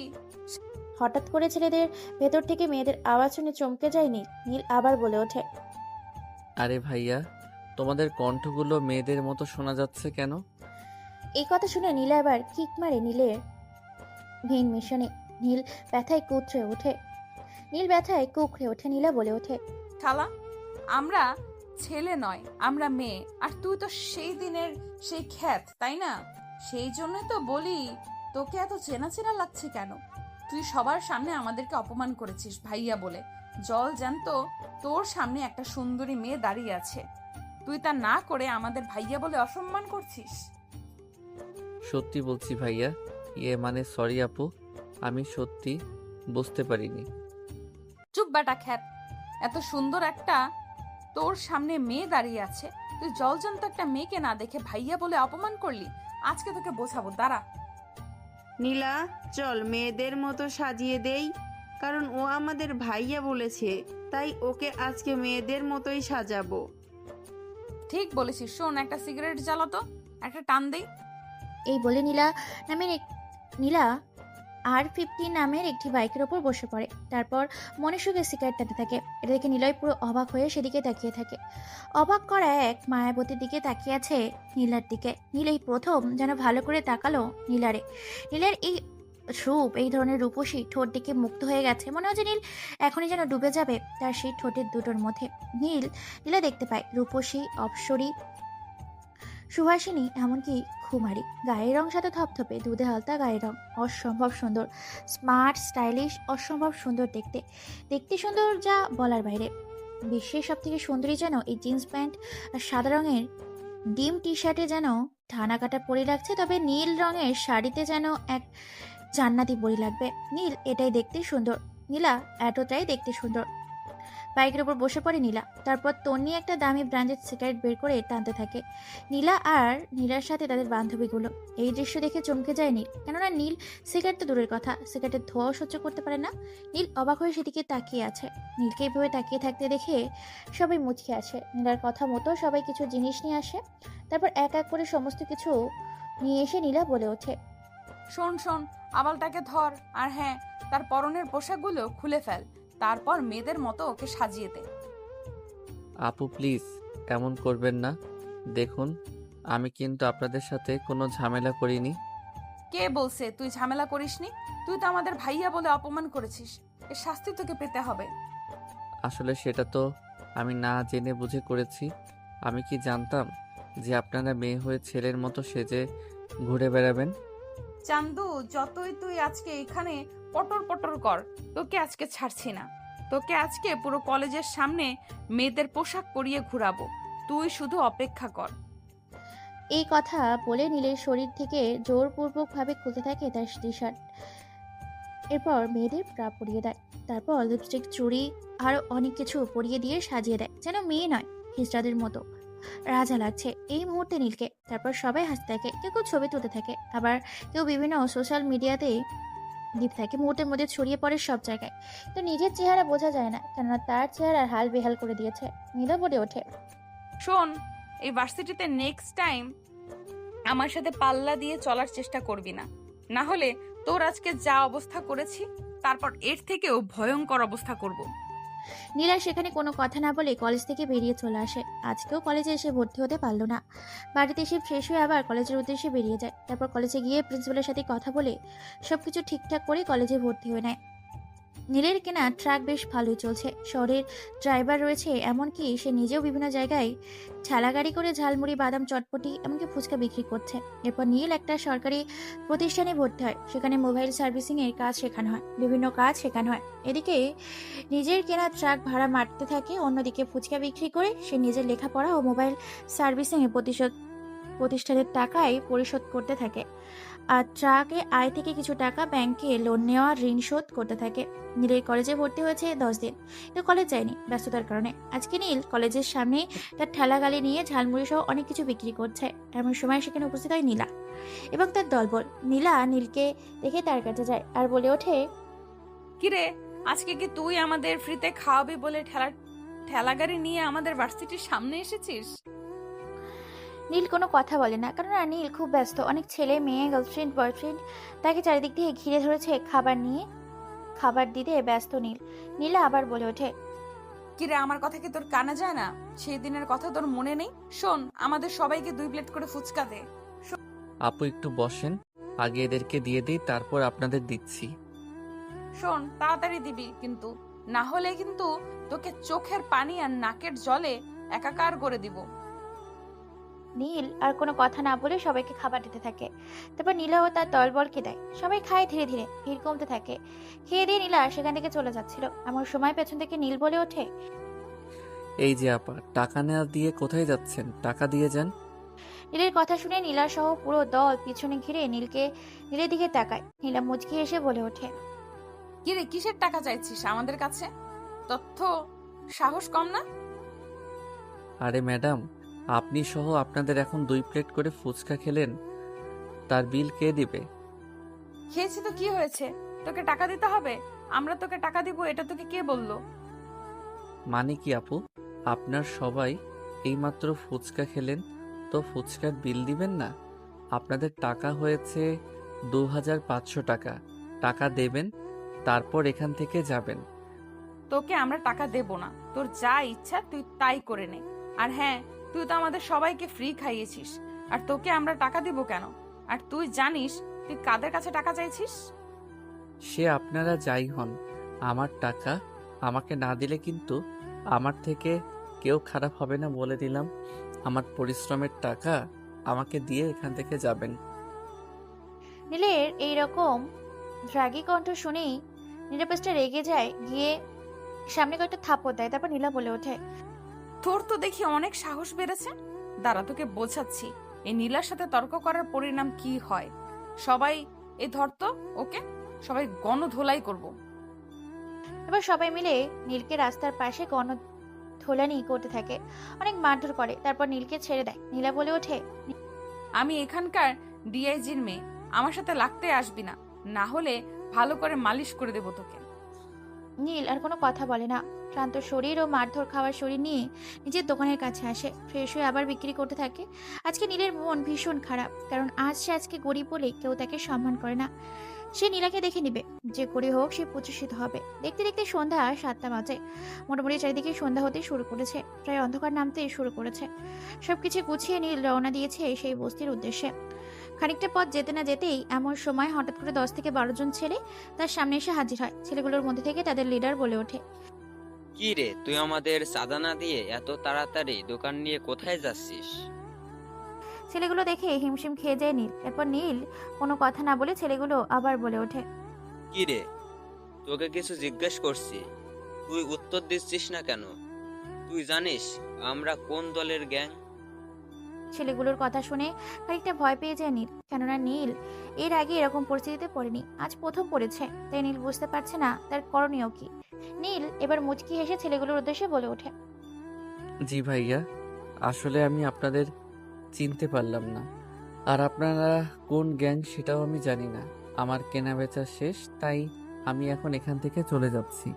হঠাৎ করে ছেলেদের ভেতর থেকে মেয়েদের আওয়াজ শুনে চমকে যায় নীল। নীল আবার বলে ওঠে, আরে ভাইয়া, তোমাদের কণ্ঠগুলো মেয়েদের মতো শোনা যাচ্ছে কেন? এই কথা শুনে নীলা এবার কিক মারে নীলের ভিন মিশনে। নীল ব্যথায় কুকড়ে ওঠে। নীলা বলে ওঠে, শালা, আমরা ছেলে নয়, আমরা মেয়ে। আর তুই তো সেই দিনের সেই খ্যাত, তাই না? সেই জন্যই তো বলি, তোকে এত চেনা চেনা লাগছে কেন? তুই সবার সামনে আমাদেরকে অপমান করেছিস ভাইয়া বলে। জল জ্যান্ত তোর সামনে একটা সুন্দরী মেয়ে দাঁড়িয়ে আছে, তুই তা না করে আমাদের ভাইয়া বলে অসম্মান করছিস। সত্যি বলছি ভাইয়া, মানে সরি আপু, আমি সত্যি বুঝতে পারিনি। চুপ বেটা খ্যাত, এত সুন্দর একটা তোর সামনে মেয়ে দাঁড়িয়ে আছে, তুই জলজন্ত একটা মেয়েকে না দেখে ভাইয়া বলে অপমান করলি। আজকে তোকে বোঝাবো, দাঁড়া। নীলা, চল মেয়েদের মতো সাজিয়ে দেই, কারণ ও আমাদের ভাইয়া বলেছে, তাই ওকে আজকে মেয়েদের মতোই সাজাবো। ঠিক বলেছিস। শোন, একটা সিগারেট জ্বালাতো, একটা টান দেই। এই বলে নীলা R50 নামের একটি বাইকের ওপর বসে পড়ে। তারপর মনে সুখে সিগারেট টানতে থাকে। এটা দেখে নীলয় পুরো অবাক হয়ে সেদিকে তাকিয়ে থাকে। অবাক করা এক মায়াবতীর দিকে তাকিয়ে আছে নীলার দিকে। নীল এই প্রথম যেন ভালো করে তাকালো নীলার এই রূপ, এই ধরনের রূপসী ঠোঁট দিকে মুক্ত হয়ে গেছে। মনে হচ্ছে নীল এখনই যেন ডুবে যাবে তার সেই ঠোঁটের দুটোর মধ্যে। নীলা দেখতে পায় রূপসী, অপসরী, সুহাসিনী, এমনকি খুমারি। গায়ের রং সাথে থপথপে, দুধে হালতা গায়ের রং, অসম্ভব সুন্দর, স্মার্ট, স্টাইলিশ, অসম্ভব সুন্দর দেখতে সুন্দর যা বলার বাইরে। বিশ্বের সব থেকে সুন্দরী যেন এই জিন্স প্যান্ট আর সাদা রঙের ডিম টি শার্টে যেন ঠানা কাটা পরি লাগছে, তবে নীল রঙের শাড়িতে যেন এক জান্নাতি পরি লাগবে। নীল এটাই দেখতে সুন্দর, নীলা এতটাই দেখতে সুন্দর। বাইকের উপর বসে পড়ে নীলা। তারপর তন্নি একটা দামি ব্র্যান্ডেড সিগারেট বের করে টানতে থাকে। নীলা আর নীলার সাথে তাদের বান্ধবীগুলো এই দৃশ্য দেখে চমকে যায় নীল। কেননা নীল সিগারেট তো দূরের কথা, সিগারেটের ধোঁয়াও সহ্য করতে পারে না। নীল অবাক হয়ে সেদিকে তাকিয়ে আছে। নীলকে এইভাবে তাকিয়ে থাকতে দেখে সবাই মুচকে আসে। নীলার কথা মতো সবাই কিছু জিনিস নিয়ে আসে। তারপর এক এক করে সমস্ত কিছু নিয়ে এসে নীলা বলে ওঠে, শোন, আবালটাকে ধর, আর হ্যাঁ, তার পরনের পোশাকগুলো খুলে ফেল, তারপর মেয়েদের মতো ওকে সাজিয়ে দে। আপু প্লিজ এমন করবেন না। দেখুন, আমি কিন্তু আপনাদের সাথে কোনো ঝামেলা করিনি। কে বলছে তুই ঝামেলা করিসনি? তুই তো আমাদের ভাইয়া বলে অপমান করেছিস, এর শাস্তি তোকে পেতে হবে। আসলে সেটা তো আমি না জেনে বুঝে করেছি। আমি কি জানতাম যে আপনারা মেয়ে হয়ে ছেলের মতো সেজে ঘুরে বেড়াবেন? চান্দু, যতই তুই আজকে এখানে পটর পটর কর, তোকে আজকে ছাড়ছি না। তোকে আজকে পুরো কলেজের সামনে মেয়েদের পোশাক পরিয়ে ঘুরাবো। তুই শুধু অপেক্ষা কর। এই কথা বলে নীলের শরীর থেকে জোরপূর্বকভাবে খুলতে থাকে তার টি শার্ট। এরপর মেয়েদের ব্রা পরিয়ে দেয়। তারপর লিপস্টিক, চুড়ি আরো অনেক কিছু পরিয়ে দিয়ে সাজিয়ে দেয়, যেন মেয়ে নয়, হিজড়াদের মতো। রাজা লাগছে এই মুহূর্তে নীলকে। তারপর সবাই হাসতে থাকে, কেউ কেউ ছবি তুলতে থাকে, আবার কেউ বিভিন্ন সোশ্যাল মিডিয়াতে দিতে থাকে। মুহূর্তের মধ্যে ছড়িয়ে পড়ে সব জায়গায়। তো নিজের চেহারা বোঝা যায় না, কেননা তার চেহারার হাল বেহাল করে দিয়েছে। নীলা বলে ওঠে, শোন, এই ভার্সিটিতে নেক্সট টাইম আমার সাথে পাল্লা দিয়ে চলার চেষ্টা করবি না। না হলে তোর আজকে যা অবস্থা করেছি, তারপর এর থেকেও ভয়ঙ্কর অবস্থা করব। নীলা সেখানে কোনো কথা না বলে কলেজ থেকে বেরিয়ে চলে আসে। আজকেও কলেজে এসে ভর্তি হতে পারলো না। বাড়িতে এসে ফ্রেশ হয়ে আবার কলেজের উদ্দেশ্যে বেরিয়ে যায়। তারপর কলেজে গিয়ে প্রিন্সিপালের সাথে কথা বলে সবকিছু ঠিকঠাক করে কলেজে ভর্তি হয়ে নেয়। নীলের কেনা ট্রাক বেশ ভালোই চলছে। শহরের ড্রাইভার রয়েছে, এমনকি সে নিজেও বিভিন্ন জায়গায় ঠেলা গাড়ি করে ঝালমুড়ি, বাদাম, চটপটি, এমনকি ফুচকা বিক্রি করছে। এরপর নীল একটা সরকারি প্রতিষ্ঠানে ভর্তি হয়। সেখানে মোবাইল সার্ভিসিং এর কাজ শেখানো হয়, বিভিন্ন কাজ শেখানো হয়। এদিকে নিজের কেনা ট্রাক ভাড়া মারতে থাকে, অন্যদিকে ফুচকা বিক্রি করে সে নিজের লেখাপড়া ও মোবাইল সার্ভিসিং এর প্রতিষ্ঠানের টাকায় পরিশোধ করতে থাকে। আর ট্রাকে আয় থেকে কিছু টাকা ব্যাংকে লোন নেওয়া, ঋণ শোধ করতে থাকে। নীলের কলেজে ভর্তি হয়েছে 10 দিন, কিন্তু কলেজ যায়নি ব্যস্ততার কারণে। আজকে নীল কলেজের সামনে তার ঠেলা গাড়ি নিয়ে ঝালমুড়ি সহ অনেক কিছু বিক্রি করছে। এমন সময় সেখানে উপস্থিত হয় নীলা এবং তার দলবল। নীলা নীলকে দেখে তার কাছে যায় আর বলে ওঠে, কিরে, আজকে কি তুই আমাদের ফ্রিতে খাওয়াবি বলে ঠেলা গাড়ি নিয়ে আমাদের ভার্সিটির সামনে এসেছিস? নীল কোনো কথা বলে না, কারণ নীল খুব ব্যস্ত। অনেক ছেলে মেয়ে, গার্লফ্রেন্ড, বয়ফ্রেন্ড তাকে চারিদিক থেকে ঘিরে ধরেছে। খাবার দিতে ব্যস্ত নীল। নীলা আবার বলে ওঠে, কিরে, আমার কথা কি তোর কানে যায় না? সেই দিনের কথা তোর মনে নেই? শোন, আমাদের সবাইকে 2 প্লেট করে ফুচকা দে। আপু একটু বসেন, আগে এদেরকে দিয়ে দিই, তারপর আপনাদের দিচ্ছি। শোন, তাড়াতাড়ি দিবি কিন্তু, না হলে কিন্তু তোকে চোখের পানি আর নাকের জলে একাকার করে দিব। নীল আর কোনো কথা না বলে সবাইকে খাবার দিতে থাকে। তারপর নীলা ও তার দলবলকে দেয়। সবাই খায়। ধীরে ধীরে ভিড় কমতে থাকে। খেয়ে দিয়ে নীলা সেখান থেকে চলে যাচ্ছিল, এমন সময় পেছন থেকে নীল বলে ওঠে, এই যে আপা, টাকা নেওয়া দিয়ে কোথায় যাচ্ছেন? টাকা দিয়ে যান। নীলের কথা শুনে নীলা সহ পুরো দল পিছনে ঘিরে নীলের দিকে তাকায়। নীলা মুচকি এসে বলে ওঠে, কিরে, কিসের টাকা চাইছিস আমাদের কাছে? তথ্য সাহস কম না? আরে ম্যাডাম, আপনি সহ আপনাদের এখন 2 প্লেট করে ফুচকা খেলেন, তার বিল কে দিবে? খেয়েছি তো কি হয়েছে? তোকে টাকা দিতে হবে? আমরা তোকে টাকা দিব, এটা তোকে কে বললো? মানে কি আপু, আপনার সবাই এইমাত্র ফুচকা খেলেন, তো ফুচকার বিল দিবেন না? আপনাদের টাকা হয়েছে 2500 টাকা। টাকা দেবেন, তারপর এখান থেকে যাবেন। তোকে আমরা টাকা দেব না। তোর যা ইচ্ছা তুই তাই করে নে। আর হ্যাঁ, তুই তো আমাদের সবাইকে ফ্রি খাইয়েছিস, আর তোকে আমরা টাকা দিব কেন? আর তুই জানিস তুই কাদের কাছে টাকা চাইছিস? সে আপনারা যাই হন, আমার টাকা আমাকে না দিলে কিন্তু আমার থেকে কেউ খারাপ হবে না বলে দিলাম। আমার পরিশ্রমের টাকা আমাকে দিয়ে এখান থেকে যাবেন। নীলের এইরকম রাগী কণ্ঠ শুনেই নীলাপেশটা রেগে যায়, গিয়ে সামনে কয়েকটা থাপ্পড় দেয়। তারপর নীলা বলে ওঠে, তোর তো দেখি অনেক সাহস বেড়েছে। দাঁড়া, তোকে বোঝাচ্ছি এই নীলার সাথে তর্ক করার পরিণাম কি হয়। সবাই এই ধরতো ওকে, সবাই গণধোলাই করব। এবার সবাই মিলে নীলকে রাস্তার পাশে ধোলানি করতে থাকে, অনেক মারধর করে। তারপর নীলকে ছেড়ে দেয়। নীলা বলে ওঠে, আমি এখানকার ডিআইজির মেয়ে, আমার সাথে লাগতে আসবি না, না হলে ভালো করে মালিশ করে দেবো তোকে। নীল আর কোনো কথা বলে না। ক্লান্ত শরীর ও মারধর খাওয়ার শরীর নিয়ে নিজের দোকানের কাছে আসে। ফ্রেশ হয়ে আবার বিক্রি করতে থাকে। আজকে নীলের মন ভীষণ খারাপ, কারণ আজকে গরিব বলে কেউ তাকে সম্মান করে না। সে নীলাকে দেখে নিবে, যে করে হোক সে প্রতিষ্ঠিত হবে। দেখতে দেখতে সন্ধ্যা 7টা বাজে। মোটামুটি চারিদিকে সন্ধ্যা হতে শুরু করেছে, প্রায় অন্ধকার নামতে শুরু করেছে। সবকিছু গুছিয়ে নীল রওনা দিয়েছে সেই বস্তির উদ্দেশ্যে। খানিকটা পথ যেতে না যেতেই এমন সময় হঠাৎ করে 10 থেকে 12 জন ছেলে তার সামনে এসে হাজির হয়। ছেলেগুলোর মধ্যে থেকে তাদের লিডার বলে ওঠে, কি রে, তুই আমাদের চাঁদা না দিয়ে এত তাড়াতাড়ি দোকান নিয়ে কোথায় যাচ্ছিস? ছেলেগুলো দেখে হিমশিম খেয়ে যায় নীল। এরপর নীল কোনো কথা না বলে ছেলেগুলো আবার বলে ওঠে, কি রে, তোকে কিছু জিজ্ঞেস করছি, তুই উত্তর দিচ্ছিস না কেন? তুই জানিস আমরা কোন দলের গ্যাং? ছেলেগুলোর কথা শুনে খানিকটা ভয় পেয়ে যায় নীল, কেননা নীল এর আগে এরকম পরিস্থিতিতে পড়েনি, আজ প্রথম পড়েছে। তাই নীল বুঝতে পারছে না তার করণীয় কি। নীল এবার মুচকি হেসে ছেলেগুলোর উদ্দেশ্যে বলে ওঠে, জি ভাইয়া, আসলে আমি আপনাদের চিনতে পারলাম না। আর আপনারা কোন গ্যাং সেটাও আমি জানি না। আমার কেনা বেচা শেষ, তাই আমি এখন এখান থেকে চলে যাচ্ছি।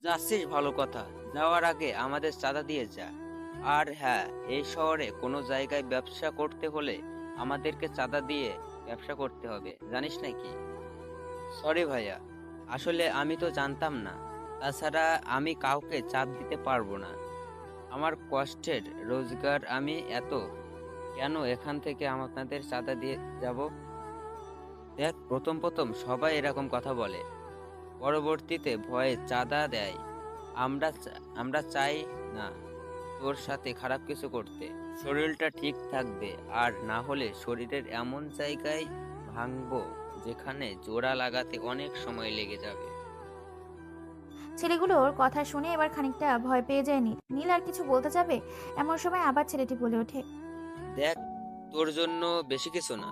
যাচ্ছিস ভালো কথা, যাওয়ার আগে আমাদের চাঁদা দিয়ে যা। আর হ্যাঁ, এই শহরে কোনো জায়গায় ব্যবসা করতে হলে আমাদেরকে চাঁদা দিয়ে ব্যবসা করতে হবে, জানিস নাকি? সরি ভাইয়া, আসলে আমি তো জানতাম না। তাছাড়া আমি কাউকে চাপ দিতে পারবো না। আমার কষ্টের রোজগার আমি এত কেন এখান থেকে আপনাদের চাঁদা দিয়ে যাব? দেখ, প্রথম প্রথম সবাই এরকম কথা বলে, পরবর্তীতে ভয়ে চাঁদা দেয়। আমরা চাই না তোর সাথে খারাপ কিছু করতে। শরীরটা ঠিক থাকবে, আর না হলে শরীরের এমন জায়গায় ভাঙবো যেখানে জোড়া লাগাতে অনেক সময় লেগে যাবে। ছেলেগুলোর কথা শুনে এবার খানিকটা ভয় পেয়ে যায় নীল। নীল আর কিছু বলতে যাবে, এমন সময় আবার ছেলেটি বলে ওঠে, দেখ, তোর জন্য বেশি কিছু না,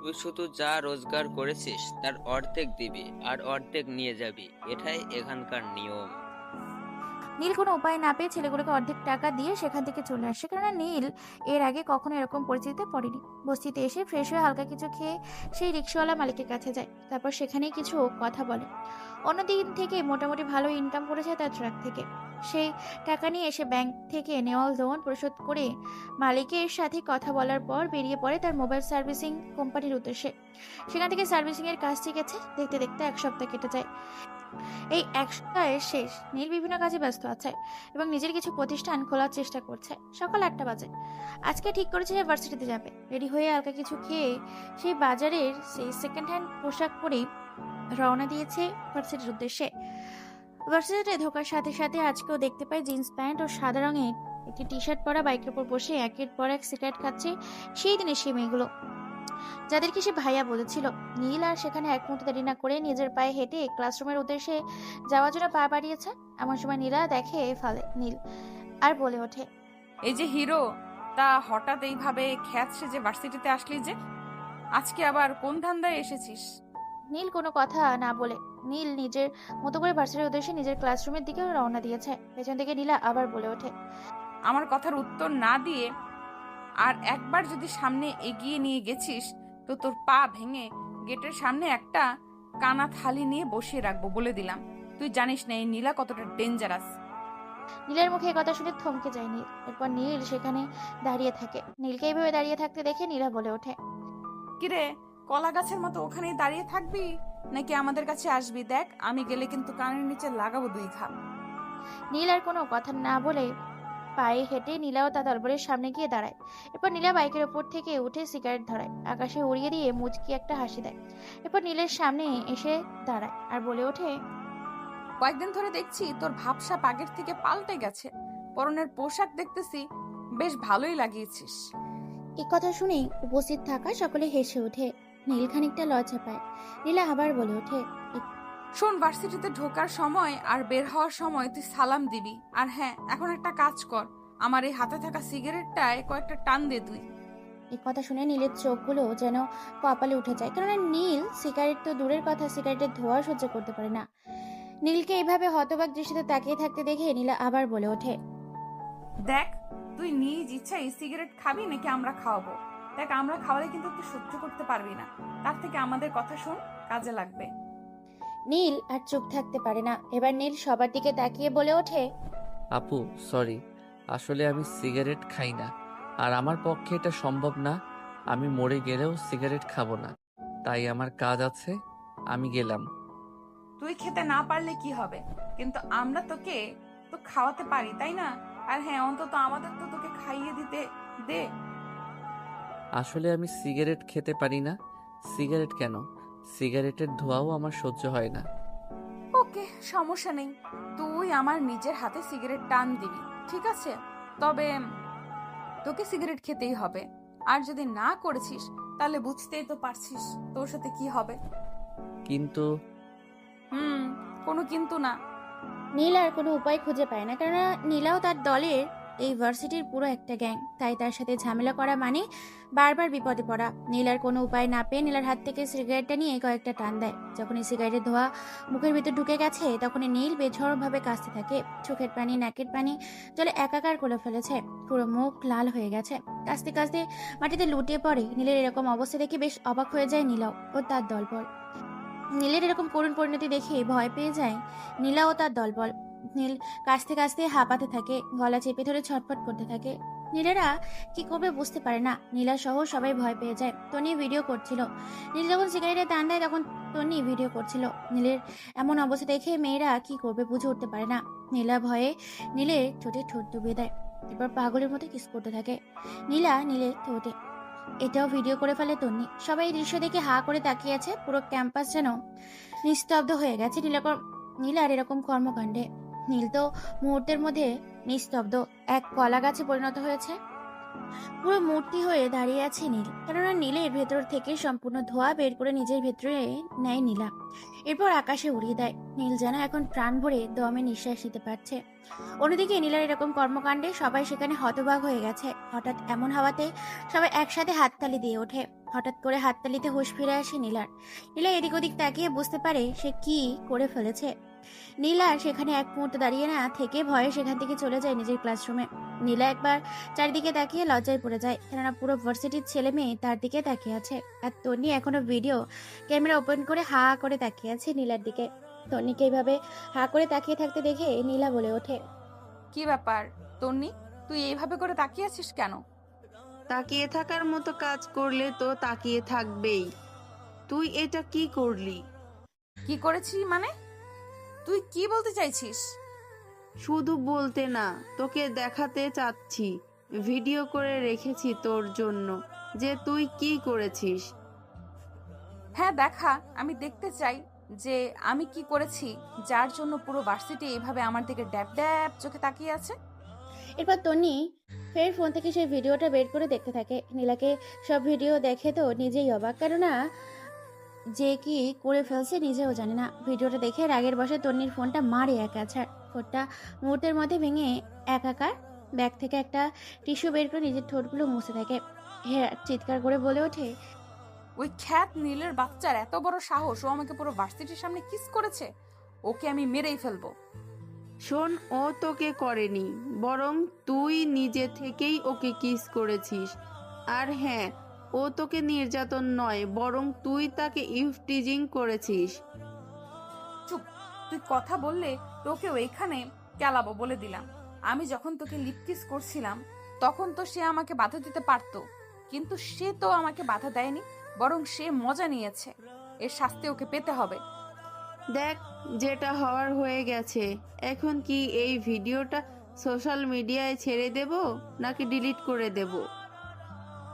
তুই শুধু যা রোজগার করেছিস তার অর্ধেক দিবি আর অর্ধেক নিয়ে যাবি, এটাই এখানকার নিয়ম। নীল কোনো উপায় না পেয়ে ছেলেগুলোকে অর্ধেক টাকা দিয়ে সেখান থেকে চলে আসে, কেননা নীল এর আগে কখনো এরকম পরিস্থিতিতে পড়েনি। বস্তিতে এসে ফ্রেশ হয়ে হালকা কিছু খেয়ে সেই রিক্সাওয়ালা মালিকের কাছে যায়, তারপর সেখানেই কিছু কথা বলে। অন্যদিন থেকে মোটামুটি ভালো ইনকাম করেছে তার ট্রাক থেকে। সেই টাকা নিয়ে এসে ব্যাংক থেকে নেওয়া লোন পরিশোধ করে মালিকের সাথে কথা বলার পর বেরিয়ে পড়ে তার মোবাইল সার্ভিসিং কোম্পানির উদ্দেশ্যে। সেখান থেকে সার্ভিসিং এর কাজ শিখেছে। দেখতে দেখতে এক সপ্তাহ কেটে যায়। এই এক সপ্তাহের শেষ, নীল বিভিন্ন কাজে ব্যস্ত আছে এবং নিজের কিছু প্রতিষ্ঠান খোলার চেষ্টা করছে। সকাল 8টা বাজে। আজকে ঠিক করেছে যে ভার্সিটিতে যাবে। রেডি হয়ে হালকা কিছু খেয়ে সেই বাজারের সেই সেকেন্ড হ্যান্ড পোশাক পরেই রওনা দিয়েছে ভার্সিটির উদ্দেশ্যে। ভার্সিটিতে ঢোকার সাথে সাথে আজকেও দেখতে পাই জিন্স প্যান্ট ও সাদা রঙের একটি টি শার্ট পরা বাইকের উপর বসে একের পর এক সিগারেট খাচ্ছে সেই দিনের সেই মেয়েগুলো, যাদেরকে সে ভাইয়া বলেছিল। নীল আর সেখানে এক মুহূর্ত দেরি না করে নিজের পায়ে হেঁটে ক্লাসরুমের উদ্দেশ্যে যাওয়ার জন্য পা বাড়িয়েছে। এমন সময় নীলা দেখে ফেলে নীল আর বলে ওঠে, এই যে হিরো, তা হঠাৎ এইভাবে খ্যাত সেজে ভার্সিটিতে আসলি যে? আজকে আবার কোন ধান্দায় এসেছিস? নীল কোনো কথা না বলে নীল নিজের মতো করে ভার্সিটির উদ্দেশ্যে নিজের ক্লাসরুমের দিকে রওনা দিয়েছে। পেছন থেকে নীলা আবার বলে ওঠে, আমার কথার উত্তর না দিয়ে আর একবার যদি সামনে এগিয়ে নিয়ে গেছিস তো তোর পা ভেঙে গেটের সামনে একটা কানা থালি নিয়ে বসিয়ে রাখবো, বলে দিলাম। তুই জানিস না এই নীলা কতটা ডেঞ্জারাস। নীলের মুখে কথা শুনে থমকে যায় নীল। এরপর নীল সেখানে দাঁড়িয়ে থাকে। নীলকে এইভাবে দাঁড়িয়ে থাকতে দেখে নীলা বলে ওঠে, কিরে, কলা গাছের মতো ওখানেই দাঁড়িয়ে থাকবি নাকি আমাদের কাছে আসবি? দেখ, আমি গেলে কিন্তু কানের নিচে লাগাবো 2 ঘা। নীল আর কোনো কথা না বলে পায়ে হেঁটে নীলাও তার দরবারের সামনে গিয়ে দাঁড়ায়। এরপর নীলা বাইকের ওপর থেকে উঠে সিগারেট ধরায়, আকাশে উড়িয়ে দিয়ে মুচকি একটা হাসি দেয়। এরপর নীলের সামনে এসে দাঁড়ায় আর বলে ওঠে, কয়েকদিন ধরে দেখছি তোর ভাবসাব আগের থেকে পাল্টে গেছে। পরনের পোশাক দেখতেছি বেশ ভালোই লাগিয়েছিস। এই কথা শুনেই উপস্থিত থাকা সকলে হেসে ওঠে। নীল খানিকটা লজ্জা পায়। নীলা আবার বলে ওঠে, শোন, ভার্সিটিতে ঢোকার সময় আর বের হওয়ার সময় তুই সালাম দিবি। আর হ্যাঁ, এখন একটা কাজ কর, আমার এই হাতে থাকা সিগারেটটায় কয়েকটা টান দে তুই। এই কথা শুনে নীলের চোখগুলো যেন কপালে উঠে যায়, কারণ নীল সিগারেট তো দূরের কথা, সিগারেটের ধোঁয়া সহ্য করতে পারে না। নীলকে এইভাবে হতবাক দৃষ্টিতে তাকিয়ে থাকতে দেখে নীলা আবার বলে ওঠে, দেখ, তুই নিজ ইচ্ছাই সিগারেট খাবি নাকি আমরা খাওয়াবো? দেখ, আমরা খাওয়ালে কিন্তু তুই সহ্য করতে পারবি না। তার থেকে আমাদের কথা শোন, কাজে লাগবে। নীল আর চুপ থাকতে পারে না। এবার নীল সবার দিকে তাকিয়ে বলে ওঠে, আপু সরি, আসলে আমি সিগারেট খাই না, আর আমার পক্ষে এটা সম্ভব না। আমি মরে গেলেও সিগারেট খাবো না, তাই আমার কাজ আছে, আমি গেলাম। তুই খেতে না পারলে কি হবে, কিন্তু আমরা তোকে তো খাওয়াতে পারি, তাই না? আর হ্যাঁ, অন্তত আমাদের তো তোকে খাইয়ে দিতে দে। আসলে আমি সিগারেট খেতে পারি না। সিগারেট কেন, সিগারেটের ধোঁয়াও আমার সহ্য হয় না। ওকে, সমস্যা নেই, তুই আমার নিজের হাতে সিগারেট টান দিবি, ঠিক আছে? তবে তোকে সিগারেট খেতেই হবে। আর যদি না করেছিস তাহলে বুঝতেই তো পারছিস তোর সাথে কি হবে। কিন্তু কোনো কিন্তু না। নীল আর কোনো উপায় খুঁজে পায় না, কেননা নীলাও তার দলের এই ভার্সিটির পুরো একটা গ্যাং। তাই তার সাথে ঝামেলা করা মানে বারবার বিপদে পড়া। নীল আর কোনো উপায় না পেয়ে নীলার হাত থেকে সিগারেটটা নিয়ে কয়েকটা টান দেয়। যখন এই সিগারেটের ধোঁয়া মুখের ভিতর ঢুকে গেছে তখনই নীল বেঝড়ভাবে কাশতে থাকে। চোখের পানি নাকের পানি জলে একাকার করে ফেলেছে, পুরো মুখ লাল হয়ে গেছে। কাশতে কাশতে মাটিতে লুটিয়ে পড়ে। নীলের এরকম অবস্থা দেখে বেশ অবাক হয়ে যায় নীলাও ও তার দলবল। নীলের এরকম করুণ পরিণতি দেখে ভয় পেয়ে যায় নীলা ও তার দলবল। নীল কাশতে কাশতে হাঁপাতে থাকে, গলা চেপে ধরে ছটফট করতে থাকে। নীলেরা কি করবে বুঝতে পারে না। নীলা সহ সবাই ভয় পেয়ে যায়। টনি ভিডিও করছিল। নীল যখন সিগারেটে টান দেয় তখন টনি ভিডিও করছিল। নীলের এমন অবস্থা দেখে মেয়েরা কি করবে বুঝে উঠতে পারে না। নীলা ভয়ে নীলের ঠোঁটে ঠোঁট ডুবিয়ে দেয়, এরপর পাগলের মতো কিস করতে থাকে নীলা নীলের ঠোঁটে। এটাও ভিডিও করে ফেলে তন্নি। সবাই এই দৃশ্য দেখে হা করে তাকিয়ে আছে। পুরো ক্যাম্পাস যেন নিস্তব্ধ হয়ে গেছে নীলার এরকম কর্মকাণ্ডে। নীল তো মুহূর্তের মধ্যে নিস্তব্ধ, এক কলা গাছে পরিণত হয়েছে। পুরো মূর্তি হয়ে দাঁড়িয়ে আছে নীল, কেননা নীলের ভেতর থেকে সম্পূর্ণ ধোঁয়া বের করে নিজের ভেতরে নেয় নীলা, এরপর আকাশে উড়িয়ে দেয়। নীল যেন এখন প্রাণ ভরে দমে নিঃশ্বাস নিতে পারছে। অন্যদিকে নীলার এরকম কর্মকাণ্ডে সবাই সেখানে হতবাক হয়ে গেছে। হঠাৎ এমন হাওয়াতে সবাই একসাথে হাততালি দিয়ে ওঠে। হঠাৎ করে হাততালিতে হুঁশ ফিরে আসে নীলার। নীলা এদিক ওদিক তাকিয়ে বুঝতে পারে সে কি করে ফেলেছে। নীলা সেখানে এক মুহূর্ত দাঁড়িয়ে না থেকে ভয়ে সেখান থেকে চলে যায় নিজের ক্লাসরুমে। নীলা একবার চারিদিকে তাকিয়ে লজ্জায় পড়ে যায়, কেননা পুরো ভার্সিটির ছেলে মেয়ে তার দিকে তাকিয়ে আছে। আর তন্নি এখনো ভিডিও ক্যামেরা ওপেন করে হা করে তাকিয়ে আছে নীলার দিকে। তন্নিকে এইভাবে হা করে তাকিয়ে থাকতে দেখে নীলা বলে ওঠে, কি ব্যাপার তন্নি, তুই এইভাবে করে তাকিয়ে আছিস কেন? তাকিয়ে থাকার মতো কাজ করলে তো তাকিয়ে থাকবেই। তুই এটা কি করলি? কি করেছি মানে? তুই কি বলতে চাইছিস? শুধু বলতে না, তোকে দেখাতে চাচ্ছি। ভিডিও করে রেখেছি তোর জন্য যে তুই কি করেছিস। হ্যাঁ দেখা, আমি দেখতে চাই যে আমি কি করেছি যার জন্য পুরো ভার্সিটি এইভাবে আমার দিকে ড্যাব ড্যাব চোখে তাকিয়ে আছে। এরপর তন্নি ফের ফোন থেকে সেই ভিডিওটা বের করে দেখতে থাকে। নীলাকে সব ভিডিও দেখে তো নিজেই অবাক, কেননা যে কি করে ফেলছে নিজেও জানে না। ভিডিওটা দেখে রাগের বশে তন্নির ফোনটা মারে এক আছাড়। ফোনটা মুহূর্তের মধ্যে ভেঙে একাকার। ব্যাগ থেকে একটা টিস্যু বের করে নিজের ঠোঁটগুলো মুছে থাকে। হ্যাঁ, চিৎকার করে বলে ওঠে, ওই খ্যাত নীলের বাচ্চার এত বড় সাহস, ও আমাকে পুরো ভার্সিটির সামনে কিস করেছে। ওকে আমি মেরেই ফেলবো। শোন, ও তোকে করেনি, বরং তুই নিজে থেকেই ওকে কিস করেছিস। আর হ্যাঁ, ও তোকে নির্যাতন নয়, বরং তুই তাকে ইফটিজিং করেছিস। চুপ, তুই কথা বললে তোকেও এখানে কেলাবো বলে দিলাম। আমি যখন তোকে লিপ কিস করছিলাম তখন তো সে আমাকে বাধা দিতে পারতো, কিন্তু সে তো আমাকে বাধা দেয়নি, বরং সে মজা নিয়েছে। এর শাস্তি ওকে পেতে হবে। দেখ, যেটা হওয়ার হয়ে গেছে। এখন কি এই ভিডিওটা সোশ্যাল মিডিয়ায় ছেড়ে দেব নাকি ডিলিট করে দেব?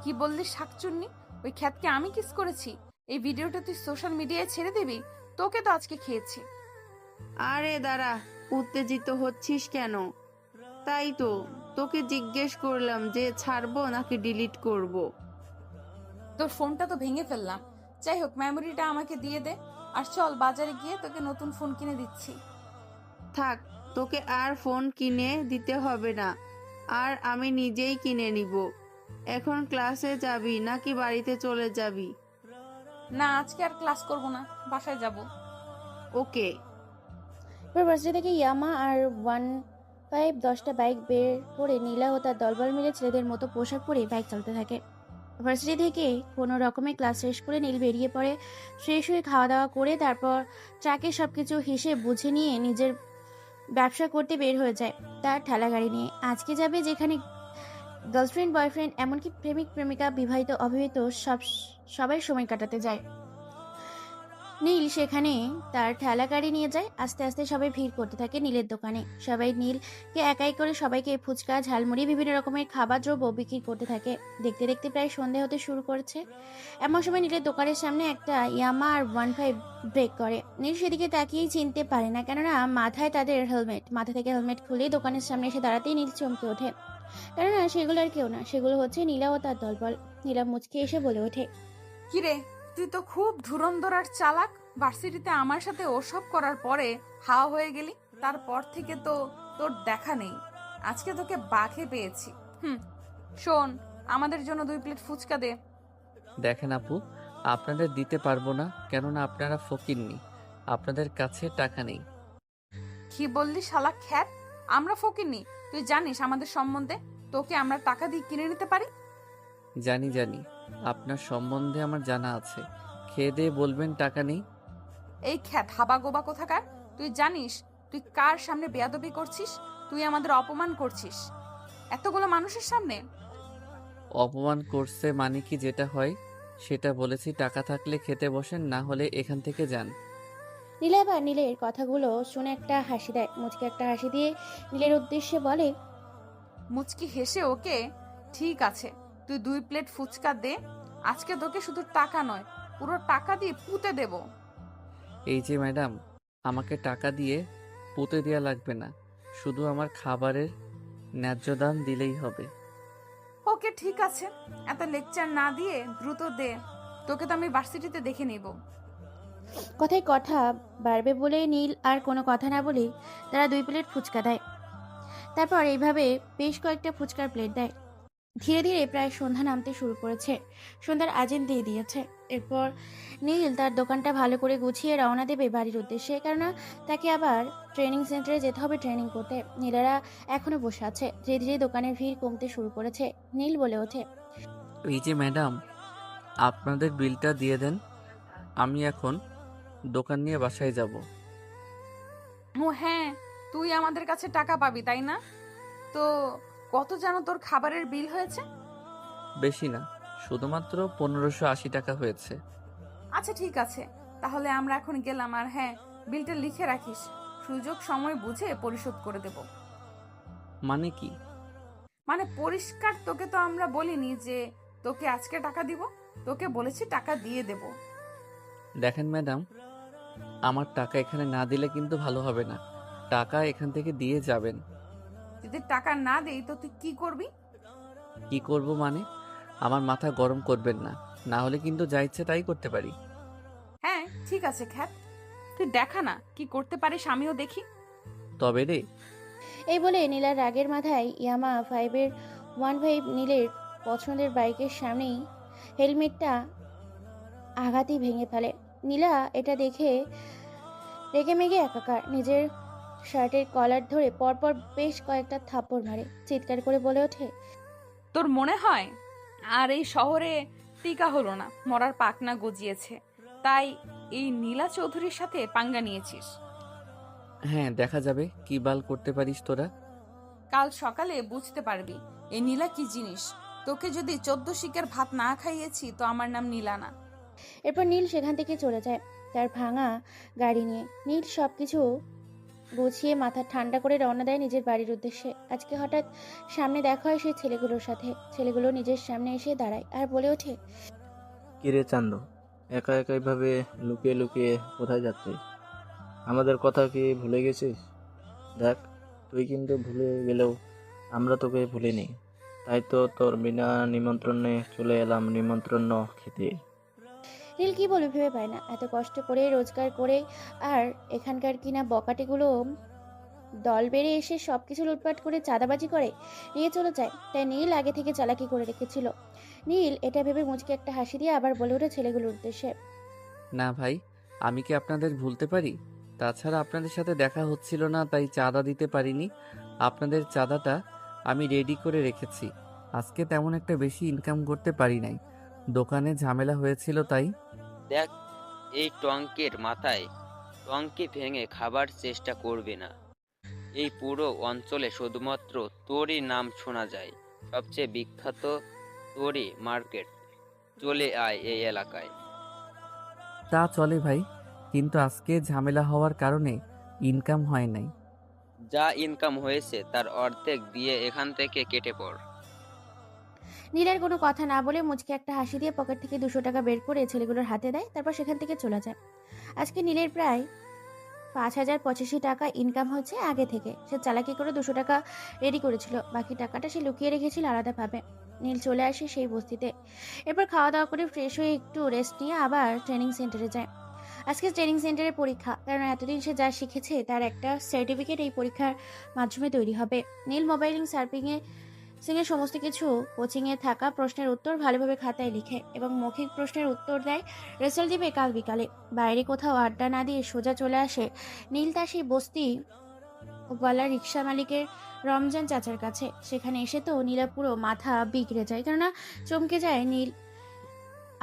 কি বললি শাকচুন্নি? ওই খ্যাতকে আমি কিস করেছি? এই ভিডিওটা তুই সোশ্যাল মিডিয়ায় ছেড়ে দিবি? তোকে তো আজকে খেয়েছি। আরে দাঁড়া, উত্তেজিত হচ্ছিস কেন? তাই তো তোকে জিজ্ঞেস করলাম যে ছাড়বো নাকি ডিলিট করব। তোর ফোনটা তো ভেঙে ফেললাম, যাই হোক মেমোরিটা আমাকে দিয়ে দে, আর চল বাজারে গিয়ে তোকে নতুন ফোন কিনে দিচ্ছি। থাক, তোকে আর ফোন কিনে দিতে হবে না, আর আমি নিজেই কিনে নিব। এখন ক্লাসে যাবি নাকি বাড়িতে চলে যাবি? না, আজকে আর ক্লাস করব না, বাসায় যাব। ওকে। এবার ভার্সিটি থেকে ইয়ামা আর 1510টা বাইক বের করে নীলা ও তার দলবল মিলে ছেলেদের মতো পোশাক পরে বাইক চালাতে থাকে। ভার্সিটি থেকে কোনো রকমে ক্লাস শেষ করে নীল বেরিয়ে পড়ে। ফ্রেশ হয়ে খাওয়া দাওয়া করে তারপর ট্রাকে সবকিছু হিসেবে বুঝে নিয়ে নিজের ব্যবসা করতে বের হয়ে যায় তার ঠেলা গাড়ি নিয়ে। আজকে যাবে যেখানে গার্লফ্রেন্ড বয়ফ্রেন্ড এমনকি প্রেমিক প্রেমিকা বিবাহিত অবিবাহিত সবাই সময় কাটাতে যায়। নীল সেখানে তার ঠেলা গাড়ি নিয়ে যায়। আস্তে আস্তে সবাই ভিড় করতে থাকে নীলের দোকানে। সবাই নীলকে একাই করে সবাইকে ফুচকা ঝালমুড়ি বিভিন্ন রকমের খাবার দ্রব্য বিক্রি করতে থাকে। দেখতে দেখতে প্রায় সন্ধে হতে শুরু করেছে। এমন সময় নীলের দোকানের সামনে একটা ইয়ামা আর 15 ব্রেক করে। নীল সেদিকে তাকিয়েই চিনতে পারে না, কেননা মাথায় তাদের হেলমেট। মাথা থেকে হেলমেট খুলেই দোকানের সামনে এসে দাঁড়াতেই নীল চমকে ওঠে, কেননা সেগুলো আর কেউ না, সেগুলো হচ্ছে নীলা ও তার দলবল। নীলা মুচকি এসে বলে ওঠে, কিরে, তুই তো খুব ধুরন্ধর আর চালাক। ভার্সিটিতে আমার সাথে ওসব করার পরে হাওয়া হয়ে গেলি, তারপর থেকে তো তোর দেখা নেই। আজকে তোকে বাঘে পেয়েছি। শোন, আমাদের জন্য 2 প্লেট ফুচকা দে। দেখেন আপু, আপনাদের দিতে পারবো না, কেননা আপনারা ফকিরনি, আপনাদের কাছে টাকা নেই। কি বললি শালা খ্যাত? আমরা ফকিরনি? তুই জানিস আমাদের সম্বন্ধে? তোকে আমরা টাকা দিয়ে কিনে নিতে পারি? জানি জানি, আপনার সম্বন্ধে আমার জানা আছে। খেয়ে দিয়ে বলবেন টাকা নেই। এই খ্যাত হাবা গোবা কোথাকার! তুই জানিস তুই কার সামনে বেয়াদবি করছিস? তুই আমাদের অপমান করছিস এতগুলো মানুষের সামনে। অপমান করছে মানে কি যেটা হয় সেটা বলেছি। টাকা থাকলে খেতে বসেন, না হলে এখান থেকে যান। নীলা এবার নীলের কথাগুলো শুনে একটা হাসি দেয়। মুচকি একটা হাসি দিয়ে নীলের উদ্দেশ্যে বলে, মুচকি হেসে ওকে, ঠিক আছে, তুই 2 প্লেট ফুচকা দে। আজকে তোকে শুধু টাকা নয়, পুরো টাকা দিয়ে পুঁতে দেব। এই যে ম্যাডাম, আমাকে টাকা দিয়ে পুঁতে দেওয়া লাগবে না, শুধু আমার খাবারের ন্যায্য দাম দিলেই হবে। ওকে ঠিক আছে, এত লেকচার না দিয়ে দ্রুত দে। তোকে তো আমি ভার্সিটিতে দেখে নেব। কথায় কথা বাড়বে বলে নীল আর কোনো কথা না বলে তারা 2 প্লেট ফুচকা দেয়। তারপর এইভাবে বেশ কয়েকটা ফুচকার প্লেট দেয়। ধীরে ধীরে প্রায় সন্ধ্যা নামতে শুরু করেছে। সন্ধ্যার আজান দিয়ে দিয়েছে। এরপর নীল তার দোকানটা ভালো করে গুছিয়ে রওনা দেবে বাড়ির উদ্দেশ্যে, কেননা তাকে আবার ট্রেনিং সেন্টারে যেতে হবে ট্রেনিং করতে। নীলেরা এখনো বসে আছে। ধীরে ধীরে দোকানের ভিড় কমতে শুরু করেছে। নীল বলে ওঠে, এই যে ম্যাডাম, আপনাদের বিলটা দিয়ে দেন, আমি এখন দোকান নিয়ে বাসায় যাব। ও হ্যাঁ, তুই আমাদের কাছে টাকা পাবি তাই না? তো কত যেন তোর খাবারের বিল হয়েছে? বেশি না, শুধুমাত্র 1580 টাকা হয়েছে। আচ্ছা ঠিক আছে, তাহলে আমরা এখন গেলাম। আর হ্যাঁ, বিলটা লিখে রাখিস, সুযোগ সময় বুঝে পরিশোধ করে দেব। মানে কি? মানে পরিষ্কার তোকে তো আমরা বলিনি যে তোকে আজকে টাকা দিব, তোকে বলেছি টাকা দিয়ে দেব। দেখেন ম্যাডাম, আমার টাকা এখানে না দিলে কিন্তু ভালো হবে না। টাকা এখান থেকে দিয়ে যাবেন। যদি টাকা না দেই তো তুই কি করবি? কি করব মানে? আমার মাথা গরম করবেন না, না হলে কিন্তু যা ইচ্ছে তাই করতে পারি। হ্যাঁ ঠিক আছে খ্যাত, তুই দেখা না কি করতে পারিস, আমিও দেখি। তবে রে, এই বলে নীলার রাগের মাথায় ইয়ামা 5-এর 15 নীলের পছন্দের বাইকের সামনেই হেলমেটটা আঘাতেই ভেঙে ফেলে। নীলা এটা দেখে রেগে মেগে একাকার। নিজের শার্টের কলার ধরে পরপর বেশ কয়েকটা থাপ্পড় মারে। চিৎকার করে বলে ওঠে, তোর মনে হয় আর এই শহরে টিকা হলো না, মরার পাকনা গজিয়েছে, তাই এই নীলা চৌধুরীর সাথে পাঙ্গা নিয়েছিস? হ্যাঁ, দেখা যাবে কি বাল করতে পারিস তোরা। কাল সকালে বুঝতে পারবি এই নীলা কি জিনিস। তোকে যদি 14 শিকের ভাত না খাইয়েছি তো আমার নাম নীলা না। এরপর নীল সেখান থেকে চলে যায় তার ভাঙা গাড়ি নিয়ে। নীল সবকিছু গুছিয়ে মাথা ঠান্ডা করে রওনা দেয় নিজের বাড়ির উদ্দেশ্যে। আজকে হঠাৎ সামনে দেখা হয় সেই ছেলেগুলোর সাথে। ছেলেগুলো নিজের সামনে এসে দাঁড়ায় আর বলে ওঠে, কিরে চান্দ, একা একা এভাবে লুকিয়ে লুকিয়ে কোথায় যাচ্ছিস? আমাদের কথা কি ভুলে গেছিস? দেখ, তুই কিন্তু ভুলে গেলেও আমরা তোকে ভুলিনি। তাই তো তোর বিনা নিমন্ত্রণে চলে এলাম নিমন্ত্রণ খেতে। নীল কি বলে ভেবে পায় না। এত কষ্ট করে রোজগার করে আর এখানকার কিনা বকাটেগুলো দল বেড়ে এসে সবকিছু লুটপাট করে চাঁদাবাজি করে নিয়ে চলে যায়। তাই নীল আগে থেকে চালাকি করে রেখেছিল। নীল এটা ভেবে মুচকে একটা হাসি দিয়ে আবার বলে ওঠে ছেলেগুলোর উদ্দেশ্যে, না ভাই, আমি কি আপনাদের ভুলতে পারি? তাছাড়া আপনাদের সাথে দেখা হচ্ছিল না, তাই চাঁদা দিতে পারিনি। আপনাদের চাঁদাটা আমি রেডি করে রেখেছি। আজকে তেমন একটা বেশি ইনকাম করতে পারি নাই, দোকানে ঝামেলা হয়েছিল তাই। দেখ, এই টঙ্কের মাথায় টঙ্কি ভেঙে খাবার চেষ্টা করবে না। এই পুরো অঞ্চলে শুধুমাত্র তোরই নাম শোনা যায়, সবচেয়ে বিখ্যাত তোরই মার্কেট। চলে আয় এই এলাকায়। তা চলে ভাই, কিন্তু আজকে ঝামেলা হওয়ার কারণে ইনকাম হয় নাই। যা ইনকাম হয়েছে তার অর্ধেক দিয়ে এখান থেকে কেটে পড়। নীল আর কোনো কথা না বলে মুচকে একটা হাসি দিয়ে পকেট থেকে 200 টাকা বের করে ছেলেগুলোর হাতে দেয়। তারপর সেখান থেকে চলে যায়। আজকে নীলের প্রায় 5085 টাকা ইনকাম হচ্ছে আগে থেকে। সে চালাকি করে 200 টাকা রেডি করেছিল, বাকি টাকাটা সে লুকিয়ে রেখেছিল আলাদাভাবে। নীল চলে আসে সেই বস্তিতে। এরপর খাওয়া দাওয়া করে ফ্রেশ হয়ে একটু রেস্ট নিয়ে আবার ট্রেনিং সেন্টারে যায়। আজকে ট্রেনিং সেন্টারে পরীক্ষা, কারণ এতদিন সে যা শিখেছে তার একটা সার্টিফিকেট এই পরীক্ষার মাধ্যমে তৈরি হবে। নীল মোবাইলিং সিংয়ের সমস্ত কিছু কোচিংয়ে থাকা প্রশ্নের উত্তর ভালোভাবে খাতায় লিখে এবং মৌখিক প্রশ্নের উত্তর দেয়। রেজাল্ট দিবে কাল বিকালে। বাইরে কোথাও আড্ডা না দিয়ে সোজা চলে আসে নীল তার সেই বস্তিওয়ালা রিক্সা মালিকের রমজান চাচার কাছে। সেখানে এসে তো নীলা পুরো মাথা বিগড়ে যায়, কেননা চমকে যায় নীল,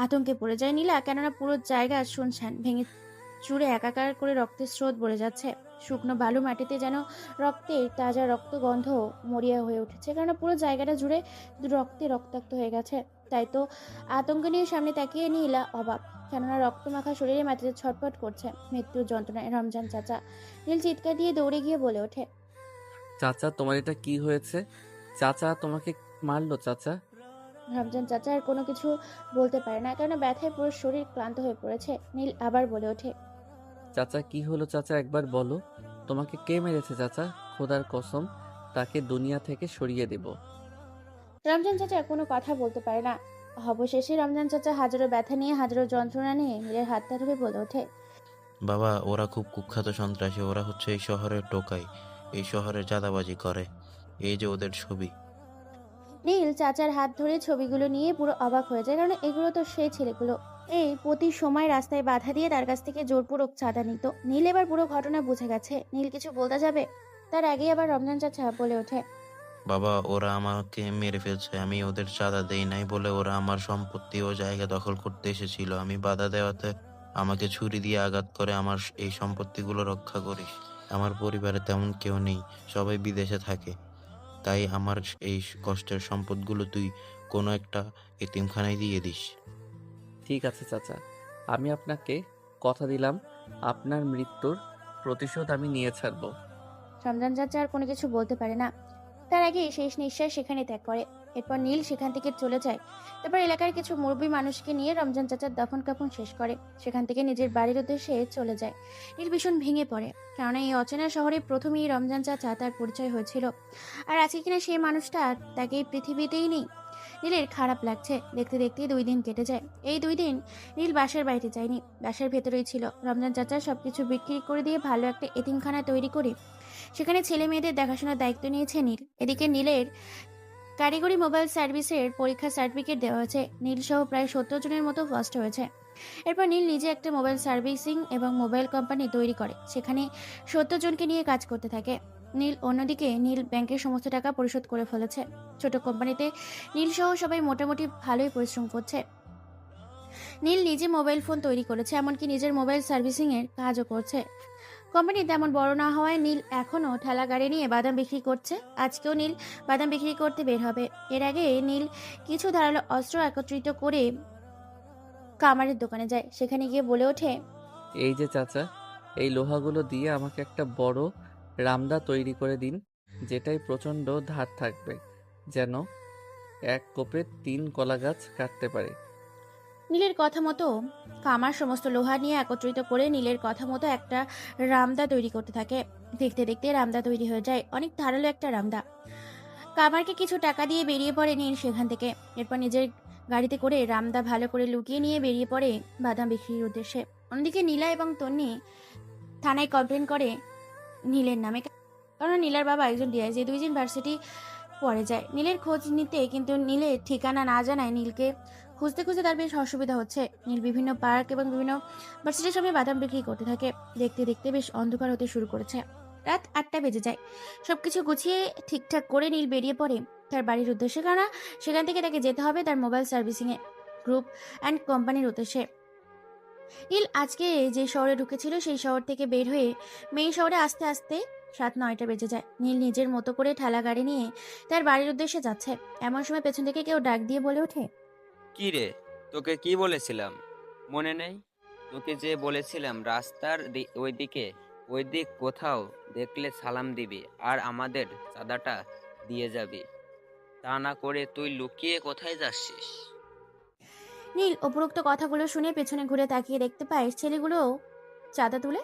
আতঙ্কে পড়ে যায় নীলা, কেননা পুরো জায়গা শুনশান, ভেঙে চুরে একাকার করে রক্তের স্রোত বয়ে যাচ্ছে। শুকনো বালু মাটিতে যেন রক্তের তাজা রক্তগন্ধ মরিয়া হয়ে উঠেছে, কেননা পুরো জায়গাটা জুড়ে রক্তে রক্তাক্ত হয়ে গেছে। তাই তো আতঙ্ক নিয়ে সামনে তাকিয়ে নীলা অবাক, কেননা রক্তমাখা শরীরে মাটিতে ছটফট করছে মৃত্যুর যন্ত্রণায় রমজান চাচা। নীল চিৎকার দিয়ে দৌড়ে গিয়ে বলে ওঠে, চাচা, তোমার এটা কি হয়েছে? চাচা তোমাকে মারলো চাচা? রমজান চাচা আর কোনো কিছু বলতে পারে না, কেননা ব্যথায় পুরো শরীর ক্লান্ত হয়ে পড়েছে। নীল আবার বলে ওঠে, চাচা কি হলো চাচা, একবার বলো। তোমাকে কে মেরেছে চাচা? খোদার কসম তাকে দুনিয়া থেকে সরিয়ে দেব। রমজান চাচা কোনো কথা বলতে পারে না। অবশেষে রমজান চাচা হাজারো ব্যথা নিয়ে, হাজারো যন্ত্রণা নিয়ে নীলের হাতটা ধরে বলে ওঠে, বাবা, ওরা খুব কুখ্যাত সন্ত্রাসী। ওরা হচ্ছে এই শহরের টোকাই, এই শহরে চাঁদাবাজি করে। এই যে ওদের ছবি। নীল চাচার হাত ধরে ছবিগুলো নিয়ে পুরো অবাক হয়ে যায়, কারণ এগুলো তো সেই ছেলেগুলো এই প্রতি সময় রাস্তায় বাধা দিয়ে তার কাছ থেকে জোরপূর্বক চাঁদা নিত। নীল এবার পুরো ঘটনা বুঝে গেছে। নীল কিছু বলতে যাবে, তার আগেই আবার রমজান চাচা বলে ওঠে, বাবা, ওরা আমাকে মেরে ফেলছে। আমি ওদের চাঁদা দেই নাই বলে ওরা আমার সম্পত্তি ও জায়গা দখল করতে এসেছিল। আমি বাধা দেওয়াতে আমাকে ছুরি দিয়ে আঘাত করে। আমার এই সম্পত্তিগুলো রক্ষা করিস। আমার পরিবারে তেমন কেউ নেই, সবাই বিদেশে থাকে। তাই আমার এই কষ্টের সম্পদগুলো তুই কোনো একটা এতিমখানায় দিয়ে দিস। ঠিক আছে চাচা, আমি আপনাকে কথা দিলাম আপনার মৃত্যুর প্রতিশোধ আমি নিয়ে ছাড়বো। রমজান চাচা আর কোনো কিছু বলতে পারে না। তার আগে শেষ নিঃশ্বাস সেখানে ত্যাগ করে। এরপর নীল সেখান থেকে চলে যায়। তারপর এলাকার কিছু মুরব্বী মানুষকে নিয়ে রমজান চাচার দফন কাফন শেষ করে সেখান থেকে নিজের বাড়ির উদ্দেশ্যে চলে যায়। নীল ভীষণ ভেঙে পড়ে, কেননা এই অচেনা শহরে প্রথমেই রমজান চাচা তার পরিচয় হয়েছিল, আর আজকে কিনা সেই মানুষটা তাকে এই পৃথিবীতেই নেই। নীলের খারাপ লাগছে। দেখতে দেখতে 2 দিন কেটে যায়। এই 2 দিন নীল বাসার বাইরে যায়নি, বাসার ভেতরেই ছিল। রমজান চাচা সবকিছু বিক্রি করে দিয়ে ভালো একটা এতিমখানা তৈরি করে সেখানে ছেলে মেয়েদের দেখাশোনার দায়িত্ব নিয়েছে নীল। এদিকে নীলের কারিগরি মোবাইল সার্ভিসের পরীক্ষার সার্টিফিকেট দেওয়া হয়েছে। নীল সহ প্রায় 70 জনের মতো ফার্স্ট হয়েছে। এরপর নীল নিজে একটা মোবাইল সার্ভিসিং এবং মোবাইল কোম্পানি তৈরি করে সেখানে 70 জনকে নিয়ে কাজ করতে থাকে। অন্যদিকে নীল ব্যাংকের সমস্ত টাকা পরিশোধ করে ফেলেছে। ছোট কোম্পানিতে নীল সহ সবাই মোটামুটি ভালোই পরিশ্রম করছে। নীল নিজে মোবাইল ফোন তৈরি করেছে, এমনকি নিজের মোবাইল সার্ভিসিং এর কাজও করছে। কোম্পানি তেমন বড় না হওয়ায় নীল এখনো ঠেলা গাড়ি নিয়ে বাদাম বিক্রি করছে। আজকেও নীল বাদাম বিক্রি করতে বের হবে। এর আগে নীল কিছু ধারালো অস্ত্র একত্রিত করে কামারের দোকানে যায়। সেখানে গিয়ে বলে ওঠে, এই যে চাচা, এই লোহাগুলো দিয়ে আমাকে একটা বড় রামদা তৈরি করে দিন, যেটাই প্রচণ্ড ধার থাকবে, যেন এক কোপে 3 কলা গাছ কাটতে পারে। নীলের কথা মতো কামার সমস্ত লোহা নিয়ে একত্রিত করে নীলের কথা মতো একটা রামদা তৈরি করতে থাকে। দেখতে দেখতে রামদা তৈরি হয়ে যায়, অনেক ধারালো একটা রামদা। কামারকে কিছু টাকা দিয়ে বেরিয়ে পড়ে নীল সেখান থেকে। এরপর নিজের গাড়িতে করে রামদা ভালো করে লুকিয়ে নিয়ে বেরিয়ে পড়ে বাদাম বিক্রির উদ্দেশ্যে। অন্যদিকে নীলা এবং তন্নি থানায় কমপ্লেন করে নীলের নামে, কারণ নীলার বাবা একজন ডিআইজি, 2 দিন ভার্সিটি পড়ে যায়। নীলের খোঁজ নিতে কিন্তু নীলের ঠিকানা না জানায় নীলকে খুঁজতে খুঁজতে তার বেশ অসুবিধা হচ্ছে। নীল বিভিন্ন পার্ক এবং বিভিন্ন ভার্সিটির সামনে বাদাম বিক্রি করতে থাকে। দেখতে দেখতে বেশ অন্ধকার হতে শুরু করেছে। রাত 8টা বেজে যায়। সবকিছু গুছিয়ে ঠিকঠাক করে নীল বেরিয়ে পড়ে তার বাড়ির উদ্দেশ্যে, কারণ সেখান থেকে তাকে যেতে হবে তার mobile servicing A group and কোম্পানির উদ্দেশ্যে। নীল আজকে যে শহরে ঢুকেছিল সেই শহর থেকে বের হয়ে মেইন শহরে আস্তে আস্তে রাত 9টা বেজে যায়। নীল নিজের মতো করে ঠেলা গাড়ি নিয়ে তার বাড়ির উদ্দেশ্যে যাচ্ছে। এমন সময় পেছন থেকে কেউ ডাক দিয়ে বলে ওঠে, কি রে, তোকে কি বলেছিলাম মনে নেই? তোকে যে বলেছিলাম রাস্তার ওই দিক কোথাও দেখলে সালাম দিবি আর আমাদের চাঁদাটা দিয়ে যাবি। তা না করে তুই লুকিয়ে কোথায় যাচ্ছিস? নীল উপরোক্ত কথাগুলো শুনে পেছনে ঘুরে তাকিয়ে দেখতে পায় ছেলেগুলো চাঁদা তুলে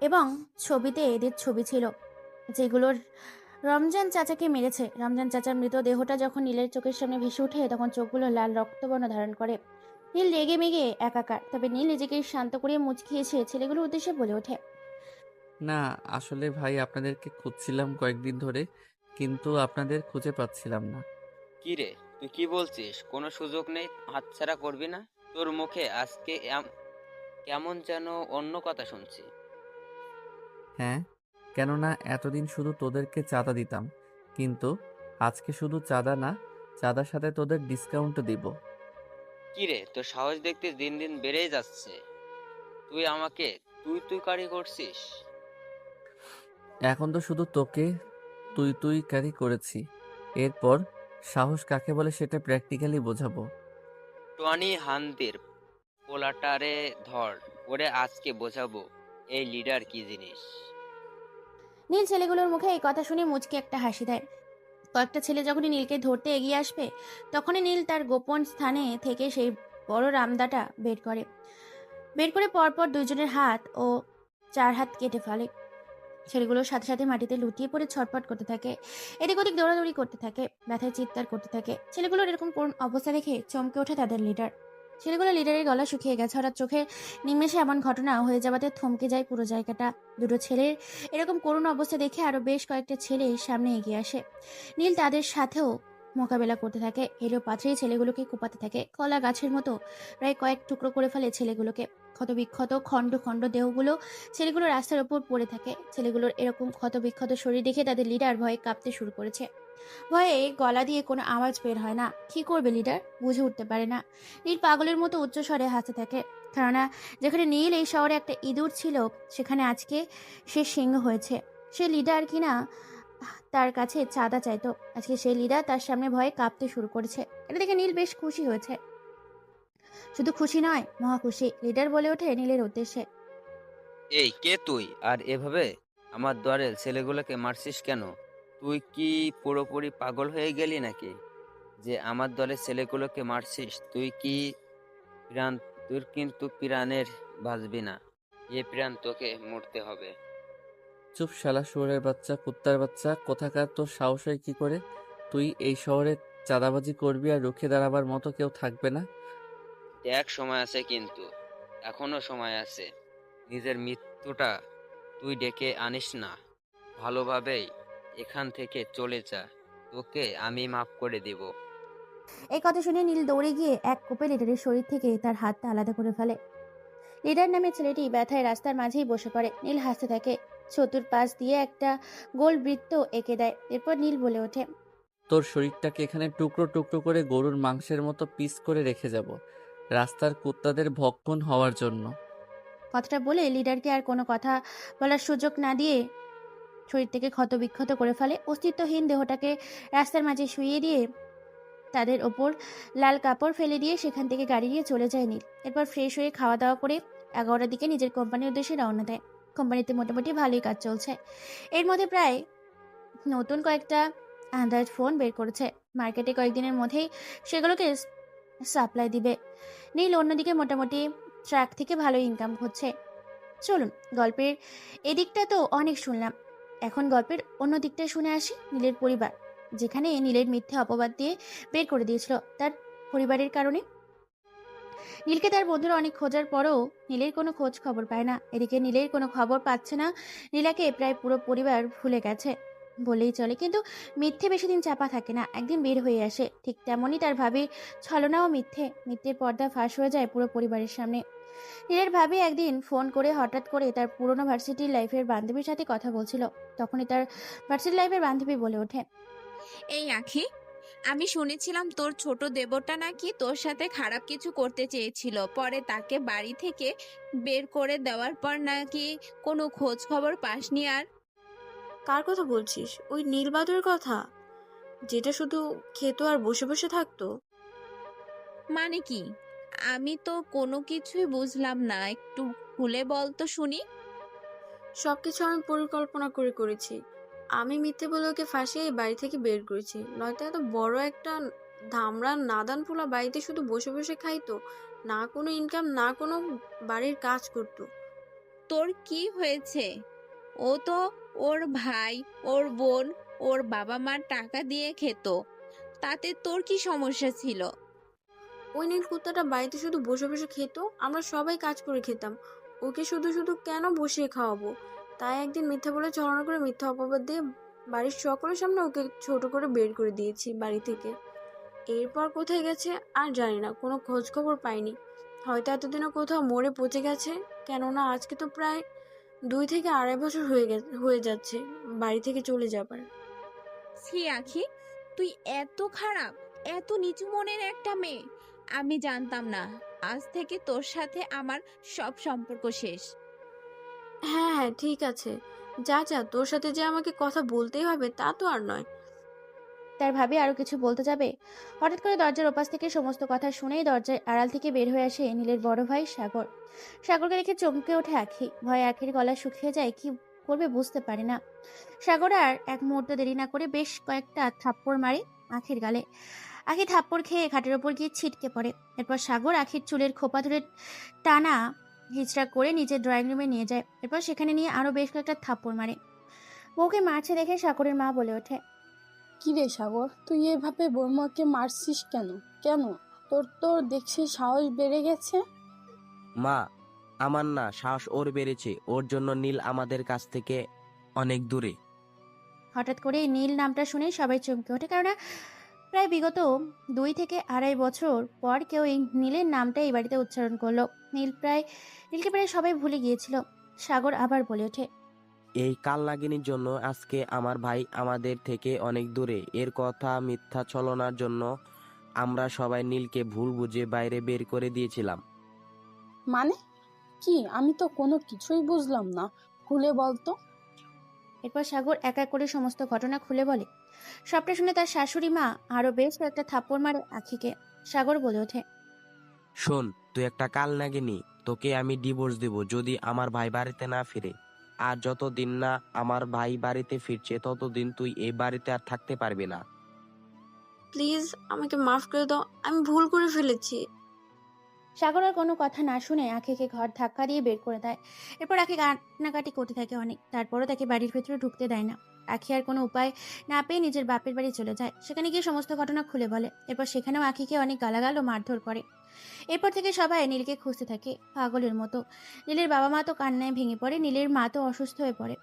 এবং ছবিতে এদের ছবি ছিল, যেগুলোর রমজান চাচাকে মেরেছে। রমজান চাচার মৃতদেহটা যখন নীলের চোখের সামনে ভেসে ওঠে তখন চোখগুলো লাল রক্তবর্ণ ধারণ করে। নীল রেগে মেগে একাকার। তবে নীল নিজেকে শান্ত করে মুচকি এসে ছেলেগুলোর উদ্দেশ্যে বলে ওঠে, না, আসলে ভাই আপনাদেরকে খুঁজছিলাম কয়েকদিন ধরে, কিন্তু আপনাদের খুঁজে পাচ্ছিলাম না। কি রে, তুই কি বলছিস? কোনো সুযোগ নেই, হাতছাড়া করবি না? তোর মুখে আজকে কেমন যেন অন্য কথা শুনছি। হ্যাঁ, কেননা এতদিন শুধু তোদেরকে চাঁদা দিতাম, কিন্তু আজকে শুধু চাঁদা না, চাঁদার সাথে তোদের ডিসকাউন্টও দিব। কি রে, তোর সাহস দেখতে দিন দিন বেড়েই যাচ্ছে। তুই আমাকে তুই কারি করছিস। এখন তো শুধু তোকে তুই কারি করেছি, এরপর সাহস কাকে বলে সেটা প্র্যাকটিক্যালি বোঝাবো। টনি হানদের পোলাটারে ধর, ওরে আজকে বোঝাবো এই লিডার কি জিনিস। নীল ছেলেগুলোর মুখে এই কথা শুনে মুচকি একটা হাসি দেয়। কয়েকটা ছেলে যখনই নীলকে ধরতে এগিয়ে আসবে তখনই নীল তার গোপন স্থানে থেকে সেই বড় রামদাটা বের করে পরপর দুইজনের হাত ও 4 হাত কেটে ফেলে। ছেলেগুলোর সাথে সাথে মাটিতে লুটিয়ে পড়ে ছটফট করতে থাকে, এদিক ওদিক দৌড়াদৌড়ি করতে থাকে, ব্যথায় চিৎকার করতে থাকে। ছেলেগুলোর এরকম করুণ অবস্থা দেখে চমকে ওঠে তাদের লিডার। ছেলেগুলো লিডারের গলা শুকিয়ে গেছে। হঠাৎ চোখে নিমেষে এমন ঘটনা হয়ে যাওয়াতে থমকে যায় পুরো জায়গাটা। দুটো ছেলের এরকম করুণ অবস্থা দেখে আরো বেশ কয়েকটা ছেলে সামনে এগিয়ে আসে। নীল তাদের সাথেও মোকাবেলা করতে থাকে। এলো পাথরেই ছেলেগুলোকে কুপাতে থাকে। কলা গাছের মতো প্রায় কয়েক টুকরো করে ফেলে ছেলেগুলোকে। ক্ষতবিক্ষত খণ্ড খণ্ড দেহগুলো ছেলেগুলো রাস্তার ওপর পড়ে থাকে। ছেলেগুলোর এরকম ক্ষতবিক্ষত শরীর দেখে তাদের লিডার ভয়ে কাঁপতে শুরু করেছে। ভয়ে গলা দিয়ে কোনো আওয়াজ বের হয় না। কি করবে লিডার বুঝে উঠতে পারে না। নীল পাগলের মতো উচ্চ স্বরে হাসতে থাকে, কেননা যেখানে নীল এই শহরে একটা ইঁদুর ছিল সেখানে আজকে সে সিংহ হয়েছে। সে লিডার কিনা তার কাছে চাঁদা চাইতো, আজকে সেই লিডার তার সামনে ভয়ে কাঁপতে শুরু করেছে। এটা দেখে নীল বেশ খুশি হয়েছে। শুধু খুশি নয়, মহা খুশি। লিডার বলে ওঠে নীলের উদ্দেশ্যে, এই কে তুই? আর এভাবে আমার দলের ছেলেগুলোকে মারছিস কেন? তুই কি পুরোপুরি পাগল হয়ে গেলি নাকি যে আমার দলের ছেলেগুলোকে মারছিস? প্রাণ তোর কিন্তু প্রাণের বাঁচবি না। এ প্রাণ তোকে মরতে হবে। চুপ শালা শুয়োরের বাচ্চা, কুত্তার বাচ্চা কোথাকার! তোর সাহস হয় কি করে? তুই এই শহরে চাঁদাবাজি করবি আর রুখে দাঁড়াবার মতো কেউ থাকবে না। দেখ, সময় আছে, কিন্তু এখনো সময় আছে। নিজের মৃত্যুটা তুই ডেকে আনিস না। ভালোভাবেই এখান থেকে চলে যা, তোকে আমি মাফ করে দিব। এই কথা শুনে নীল দৌড়ে গিয়ে এক কোপে লিডারের শরীর থেকে তার হাতটা আলাদা করে ফেলে। লিডার নামে ছেলেটি ব্যথায় রাস্তার মাঝেই বসে পড়ে। নীল হাসতে থাকে, চতুর্পাশ দিয়ে একটা গোল বৃত্ত এঁকে দেয়। এরপর নীল বলে ওঠে, তোর শরীরটাকে এখানে টুকরো টুকরো করে গরুর মাংসের মতো পিস করে রেখে যাব, রাস্তার কুত্তাদের ভক্ষণ হওয়ার জন্য। কথাটা বলে লিডারকে আর কোনো কথা বলার সুযোগ না দিয়ে শরীর থেকে ক্ষতবিক্ষত করে ফেলে। অস্তিত্বহীন দেহটাকে রাস্তার মাঝে শুইয়ে দিয়ে তাদের ওপর লাল কাপড় ফেলে দিয়ে সেখান থেকে গাড়ি নিয়ে চলে যায় নীল। এরপর ফ্রেশ হয়ে খাওয়া দাওয়া করে 11টার দিকে নিজের কোম্পানির উদ্দেশ্যে রওনা দেয়। কোম্পানিতে মোটামুটি ভালোই কাজ চলছে। এর মধ্যে প্রায় নতুন কয়েকটা অ্যান্ড্রয়েড ফোন বের করেছে। মার্কেটে কয়েকদিনের মধ্যেই সেগুলোকে সাপ্লাই দিবে। নীল অন্যদিকে মোটামুটি ট্রাক থেকে ভালো ইনকাম হচ্ছে। চলুন, গল্পের এদিকটা তো অনেক শুনলাম, এখন গল্পের অন্য দিকটা শুনে আসি। নীলের পরিবার, যেখানে নীলের মিথ্যে অপবাদ দিয়ে বের করে দিয়েছিল তার পরিবারের কারণে। নীলকে তার বন্ধুরা অনেক খোঁজার পরও নীলের কোনো খোঁজ খবর পায় না। এদিকে নীলের কোনো খবর পাচ্ছে না। নীলাকে প্রায় পুরো পরিবার ভুলে গেছে বলেই চলে, কিন্তু মিথ্যে বেশি দিন চাপা থাকে না, একদিন বের হয়ে আসে। ঠিক তেমনই তার ভাবির ছলনাও মিথ্যের পর্দা ফাঁস হয়ে যায় পুরো পরিবারের সামনে। নীলের ভাবি একদিন ফোন করে হঠাৎ করে তার পুরনো ভার্সিটির লাইফের বান্ধবীর সাথে কথা বলছিল। তখনই তার ভার্সিটি লাইফের বান্ধবী বলে ওঠে, এই আখি, আমি শুনেছিলাম তোর ছোট দেবরটা নাকি তোর সাথে খারাপ কিছু করতে চেয়েছিল, পরে তাকে বাড়ি থেকে বের করে দেওয়ার পর নাকি কোনো খোঁজ খবর পাসনি আর। কার কথা বলছিস? ওই নীলবাদুর কথা, যেটা শুধু খেত আর বসে বসে থাকতো? মানে কি? আমি তো কোনো কিছুই বুঝলাম না, একটু খুলে বল তো শুনি। সবকিছু আমি পরিকল্পনা করে করেছি। আমি মিথ্যে বলে ওকে ফাঁসিয়ে এই বাড়ি থেকে বের করেছি, নয়তো এত বড় একটা ধামড়া নাদান পোলা বাড়িতে শুধু বসে বসে খাইতো, না কোনো ইনকাম না কোনো বাড়ির কাজ করতো। তোর কি হয়েছে? ও তো ওর ভাই, ওর বোন, ওর বাবা মার টাকা দিয়ে খেত, তাতে তোর কি সমস্যা ছিল? ওই নীল কুত্তাটা বাড়িতে শুধু বসে বসে খেত, আমরা সবাই কাজ করে খেতাম। ওকে শুধু শুধু কেন বসিয়ে খাওয়াবো? তাই একদিন মিথ্যা বলে ছলনা করে মিথ্যা অপবাদ দিয়ে বাড়ির সকলের সামনে ওকে ছোট করে বের করে দিয়েছি বাড়ি থেকে। এরপর কোথায় গেছে আর জানি না, কোনো খোঁজ খবর পাইনি। হয়তো এতদিনও কোথাও মরে পচে গেছে। কেননা আজকে তো প্রায় 2 থেকে 2.5 বছর হয়ে যাচ্ছে বাড়ি থেকে চলে যাবার। ছি আখি, তুই এত খারাপ, এত নিচু মনের একটা মেয়ে। আমি জানতাম না। আজ থেকে তোর সাথে আমার সব সম্পর্ক শেষ। হ্যাঁ হ্যাঁ ঠিক আছে, যা যা, তোর সাথে যে আমাকে কথা বলতেই হবে তা তো আর নয়। তার ভাবি আরো কিছু বলতে যাবে, হঠাৎ করে দরজার ওপাশ থেকে সমস্ত কথা শুনেই দরজার আড়াল থেকে বের হয়ে আসে নীলের বড় ভাই সাগর। সাগরকে দেখে চমকে ওঠে আখি, ভয়ে আখির গলা শুকিয়ে যায়, কি করবে বুঝতে পারে না। সাগর আর এক মুহূর্ত দেরি না করে বেশ কয়েকটা থাপ্পড় মারে আখির গালে। আখি থাপ্পড় খেয়ে খাটের ওপর গিয়ে ছিটকে পড়ে। এরপর সাগর আখির চুলের খোপা ধরে টানা হিচড়া করে নিজের ড্রয়িং রুমে নিয়ে যায়। এরপর সেখানে নিয়ে আরো বেশ কয়েকটা থাপ্পড় মারে। বউকে মারছে দেখে সাগরের মা বলে ওঠে, কি রে সাগর, তুই এভাবে বৌমাকে মারছিস কেন? কেন? তোর তোর দেখছি সাহস বেড়ে গেছে। মা, আমার না, সাহস ওর বেড়েছে। ওর জন্য নীল আমাদের কাছ থেকে অনেক দূরে। হঠাৎ করে এই নীল নামটা শুনে সবাই চমকে ওঠে, কেননা প্রায় বিগত 2 থেকে 2.5 বছর পর কেউ এই নীলের নামটা এই বাড়িতে উচ্চারণ করলো। নীলকে প্রায় সবাই ভুলে গিয়েছিল। সাগর আবার বলে ওঠে, এই কাল নাগিনীর জন্য আজকে আমার ভাই আমাদের থেকে অনেক দূরে। এর কথা মিথ্যা ছলনার জন্য আমরা সবাই নীলকে ভুল বুঝে বাইরে বের করে দিয়েছিলাম। মানে কি? আমি তো কোনো কিছুই বুঝলাম না, খুলে বলতো। এরপর সাগর এক এক করে সমস্ত ঘটনা খুলে বলে। সবটা শুনে তার শাশুড়ি মা আরো বেশ কয়েকটা থাপ্পড় মারে আখিকে। সাগর বলে ওঠে, শোন, তুই একটা কাল নাগিনী। তোকে আমি ডিভোর্স দেব যদি আমার ভাই বাড়িতে না ফিরে। আর যতদিন না আমার ভাই বাড়িতে ফিরছে ততদিন তুই এই বাড়িতে আর থাকতে পারবি না। প্লিজ আমাকে মাফ করে দাও, আমি ভুল করে ফেলেছি। সাগর আর কোনো কথা না শুনে আখিকে ঘর ধাক্কা দিয়ে বের করে দেয়। এরপর আখি কান্নাকাটি করতে থাকে অনেক, তারপরও তাকে বাড়ির ভেতরে ঢুকতে দেয় না। আখি আর কোনো উপায় না পেয়ে নিজের বাপের বাড়ি চলে যায়। সেখানে গিয়ে সমস্ত ঘটনা খুলে বলে। এরপর সেখানেও আখিকে অনেক গালাগাল ও মারধর করে। এরপর থেকে সবাই নীলকে খুঁজতে থাকে পাগলের মতো। নীলের বাবা মা তো কান্নায় ভেঙে পড়ে, নীলের মা তো অসুস্থ হয়ে পড়ে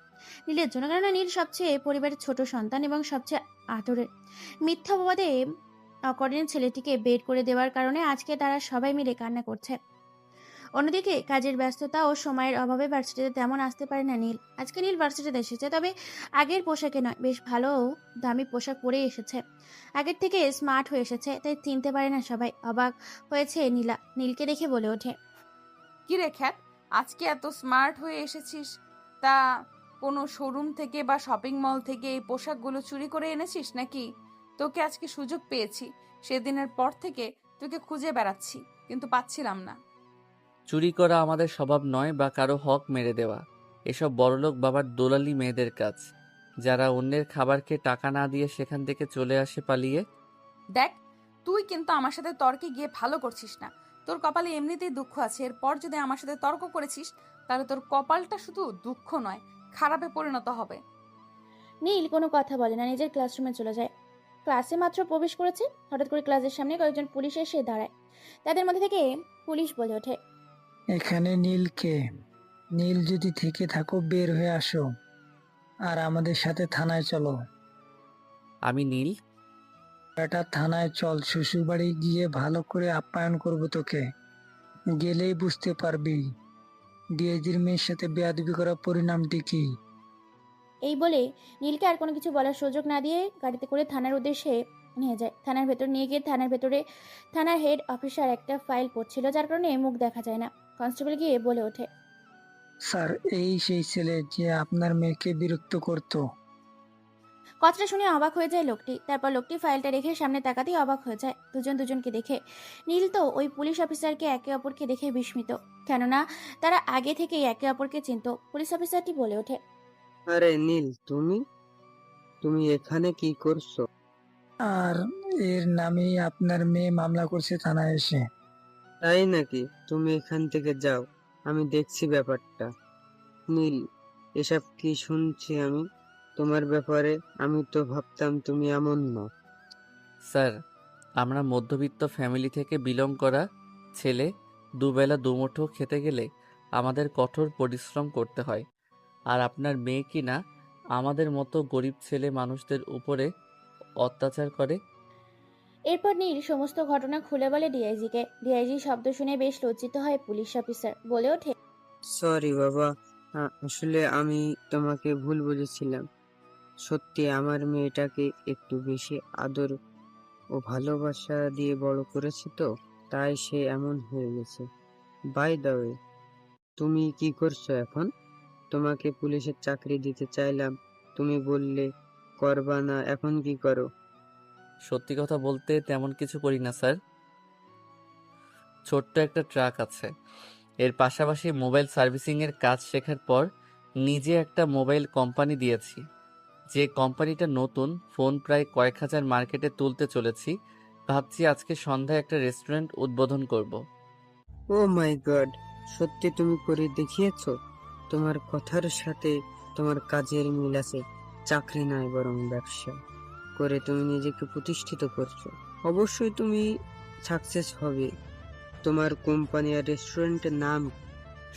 নীলের জন্য, কেননা নীল সবচেয়ে পরিবারের ছোট সন্তান এবং সবচেয়ে আদরের। মিথ্যা অপবাদে অকর্ণের ছেলেটিকে বের করে দেওয়ার কারণে আজকে তারা সবাই মিলে কান্না করছে। অন্যদিকে কাজের ব্যস্ততা ও সময়ের অভাবে ভার্সিটিতে তেমন আসতে পারে না নীল। আজকে নীল ভার্সিটিতে এসেছে, তবে আগের পোশাকে নয়, বেশ ভালো দামি পোশাক পরে এসেছে। আগের থেকে স্মার্ট হয়ে এসেছে, তাই চিনতে পারে না সবাই। অবাক হয়েছে নীলা, নীলকে দেখে বলে ওঠে, কি রে খ্যাত, আজকে এত স্মার্ট হয়ে এসেছিস? তা কোনো শোরুম থেকে বা শপিং মল থেকে এই পোশাকগুলো চুরি করে এনেছিস নাকি? তোকে আজকে সুযোগ পেয়েছি, সেদিনের পর থেকে তোকে খুঁজে বেড়াচ্ছি, কিন্তু পাচ্ছিলাম না। চুরি করা আমাদের স্বভাব নয় বা কারো হক মেরে দেওয়া। এসব বড়লোক বাবার দোলালি মেয়েদের কাজ, যারা অন্যের খাবার খেয়ে টাকা না দিয়ে সেখান থেকে চলে আসে পালিয়ে। দেখ, তুই কিন্তু আমার সাথে তর্কে গিয়ে ভালো করছিস না। তোর কপালে এমনিতেই দুঃখ আছে, এরপর যদি আমার সাথে তর্ক করেছিস তাহলে তোর কপালটা শুধু দুঃখ নয়, খারাপে পরিণত হবে। নীল কোনো কথা বলে না, নিজের ক্লাসরুমে চলে যায়। ক্লাসে মাত্র প্রবেশ করেছে, হঠাৎ করে ক্লাসের সামনে কয়েকজন পুলিশ এসে দাঁড়ায়। তাদের মধ্যে থেকে পুলিশ বলে ওঠে, এখানে নীলকে, নীল যদি থেকে থাকো বের হয়ে আসো আর আমাদের সাথে থানায় চলো। আমি নীল। এটা থানায় চল, শ্বশুর বাড়ি গিয়ে ভালো করে আপ্যায়ন করবো তোকে। গেলেই বুঝতে পারবি ডিএজির মেয়ের সাথে বেয়াদবি করার পরিণামটি কি। এই বলে নীলকে আর কোনো কিছু বলার সুযোগ না দিয়ে গাড়িতে করে থানার উদ্দেশ্যে নিয়ে যায়। থানার ভেতর নিয়ে গিয়ে থানার হেড অফিসার একটা ফাইল পড়ছিল, যার কারণে মুখ দেখা যায় না। কনস্টেবল গিয়ে বলে ওঠে, স্যার, এই সেই ছেলে যে আপনার মেয়েকে বিরক্ত করত। কথাটা শুনে অবাক হয়ে যায় লোকটি। তারপর লোকটি ফাইলটা রেখে সামনে তাকাতেই অবাক হয়ে যায় দুজনকে দেখে। নীল তো ওই পুলিশ অফিসারকে একে অপরকে দেখে বিস্মিত, কেননা তারা আগে থেকেই একে অপরকে চিনত। পুলিশ অফিসারটি বলে ওঠে, আরে নীল, তুমি তুমি এখানে কি করছো? আর এর নামেই আপনার মেয়ে মামলা করছে থানায় এসে। তাই নাকি? তুমি এখান থেকে যাও, আমি দেখছি ব্যাপারটা। নীল, এসব কি শুনছি আমি তোমার ব্যাপারে? আমি তো ভাবতাম তুমি এমন না। স্যার, আমরা মধ্যবিত্ত ফ্যামিলি থেকে বিলং করা ছেলে। দুবেলা দুমুঠো খেতে গেলে আমাদের কঠোর পরিশ্রম করতে হয়। আর আপনার মেয়ে কি না আমাদের মতো গরিব ছেলে মানুষদের উপরে অত্যাচার করে? এরপর নীল সমস্ত ঘটনা খুলে বলে ডিআইজিকে। ডিআইজি শব্দ শুনে বেশ লজ্জিত হয় পুলিশ অফিসার, বলে ওঠে, সরি বাবা, আসলে আমি তোমাকে ভুল বুঝেছিলাম। সত্যি আমার মেয়েটাকে একটু বেশি আদর ও ভালোবাসা দিয়ে বড় করেছি তো, তাই সে এমন হয়ে গেছে। বাই দ্য ওয়ে, তুমি কি করছো এখন? তোমাকে পুলিশের চাকরি দিতে চাইলাম, তুমি বললে করবা না, এখন কি করো? সত্যি কথা বলতে তেমন কিছু করি না স্যার। ছোট্ট একটা ট্রাক আছে। এর পাশাপাশি মোবাইল সার্ভিসিংয়ের কাজ শেখার পর নিজে একটা মোবাইল কোম্পানি দিয়েছি। যে কোম্পানিটা নতুন, ফোন প্রায় কয়েক হাজার মার্কেটে তুলতে চলেছি। ভাবছি আজকে সন্ধ্যায় একটা রেস্টুরেন্ট উদ্বোধন করব। ও মাই গড, সত্যি তুমি করে দেখিয়েছো। তোমার কথার সাথে তোমার কাজের মিল আছে। চাকরি নয় বরং ব্যবসা করে তুমি নিজেকে প্রতিষ্ঠিত করছো। অবশ্যই তুমি সাকসেস হবে। তোমার কোম্পানি আর রেস্টুরেন্টের নাম?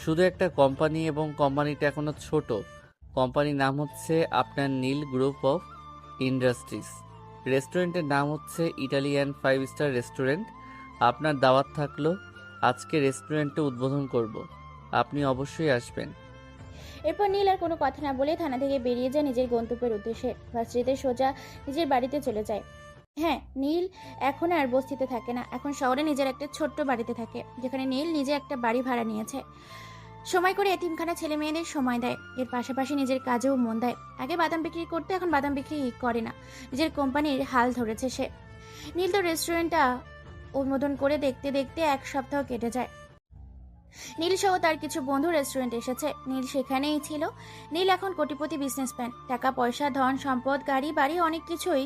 শুধু একটা কোম্পানি, এবং কোম্পানিটা এখনো ছোট। কোম্পানির নাম হচ্ছে আপনার নীল গ্রুপ অফ ইন্ডাস্ট্রিজ। রেস্টুরেন্টের নাম হচ্ছে ইটালিয়ান 5 স্টার রেস্টুরেন্ট। আপনার দাওয়াত থাকলো। আজকে রেস্টুরেন্টে উদ্বোধন করব, আপনি অবশ্যই আসবেন। এরপর নীল আর কোনো কথা না বলে থানা থেকে বেরিয়ে যায় নিজের গন্তব্যের উদ্দেশ্যে। ভার্সিটিতে সোজা নিজের বাড়িতে চলে যায়। হ্যাঁ, নীল এখন আর বস্তিতে থাকে না, এখন শহরে নিজের একটা ছোট্ট বাড়িতে থাকে, যেখানে নীল নিজে একটা বাড়ি ভাড়া নিয়েছে। সময় করে এতিমখানা ছেলে মেয়েদের সময় দেয়, এর পাশাপাশি নিজের কাজেও মন দেয়। আগে বাদাম বিক্রি করতে, এখন বাদাম বিক্রি করে না, নিজের কোম্পানির হাল ধরেছে সে। নীল তো রেস্টুরেন্টটা উদ্বোধন করে দেখতে দেখতে 1 সপ্তাহ কেটে যায়। নীল সহ তার কিছু বন্ধু রেস্টুরেন্টে এসেছে, নীল সেখানেই ছিল। নীল এখন কোটিপতি বিজনেসম্যান, টাকা পয়সা, ধন সম্পদ, গাড়ি বাড়ি অনেক কিছুই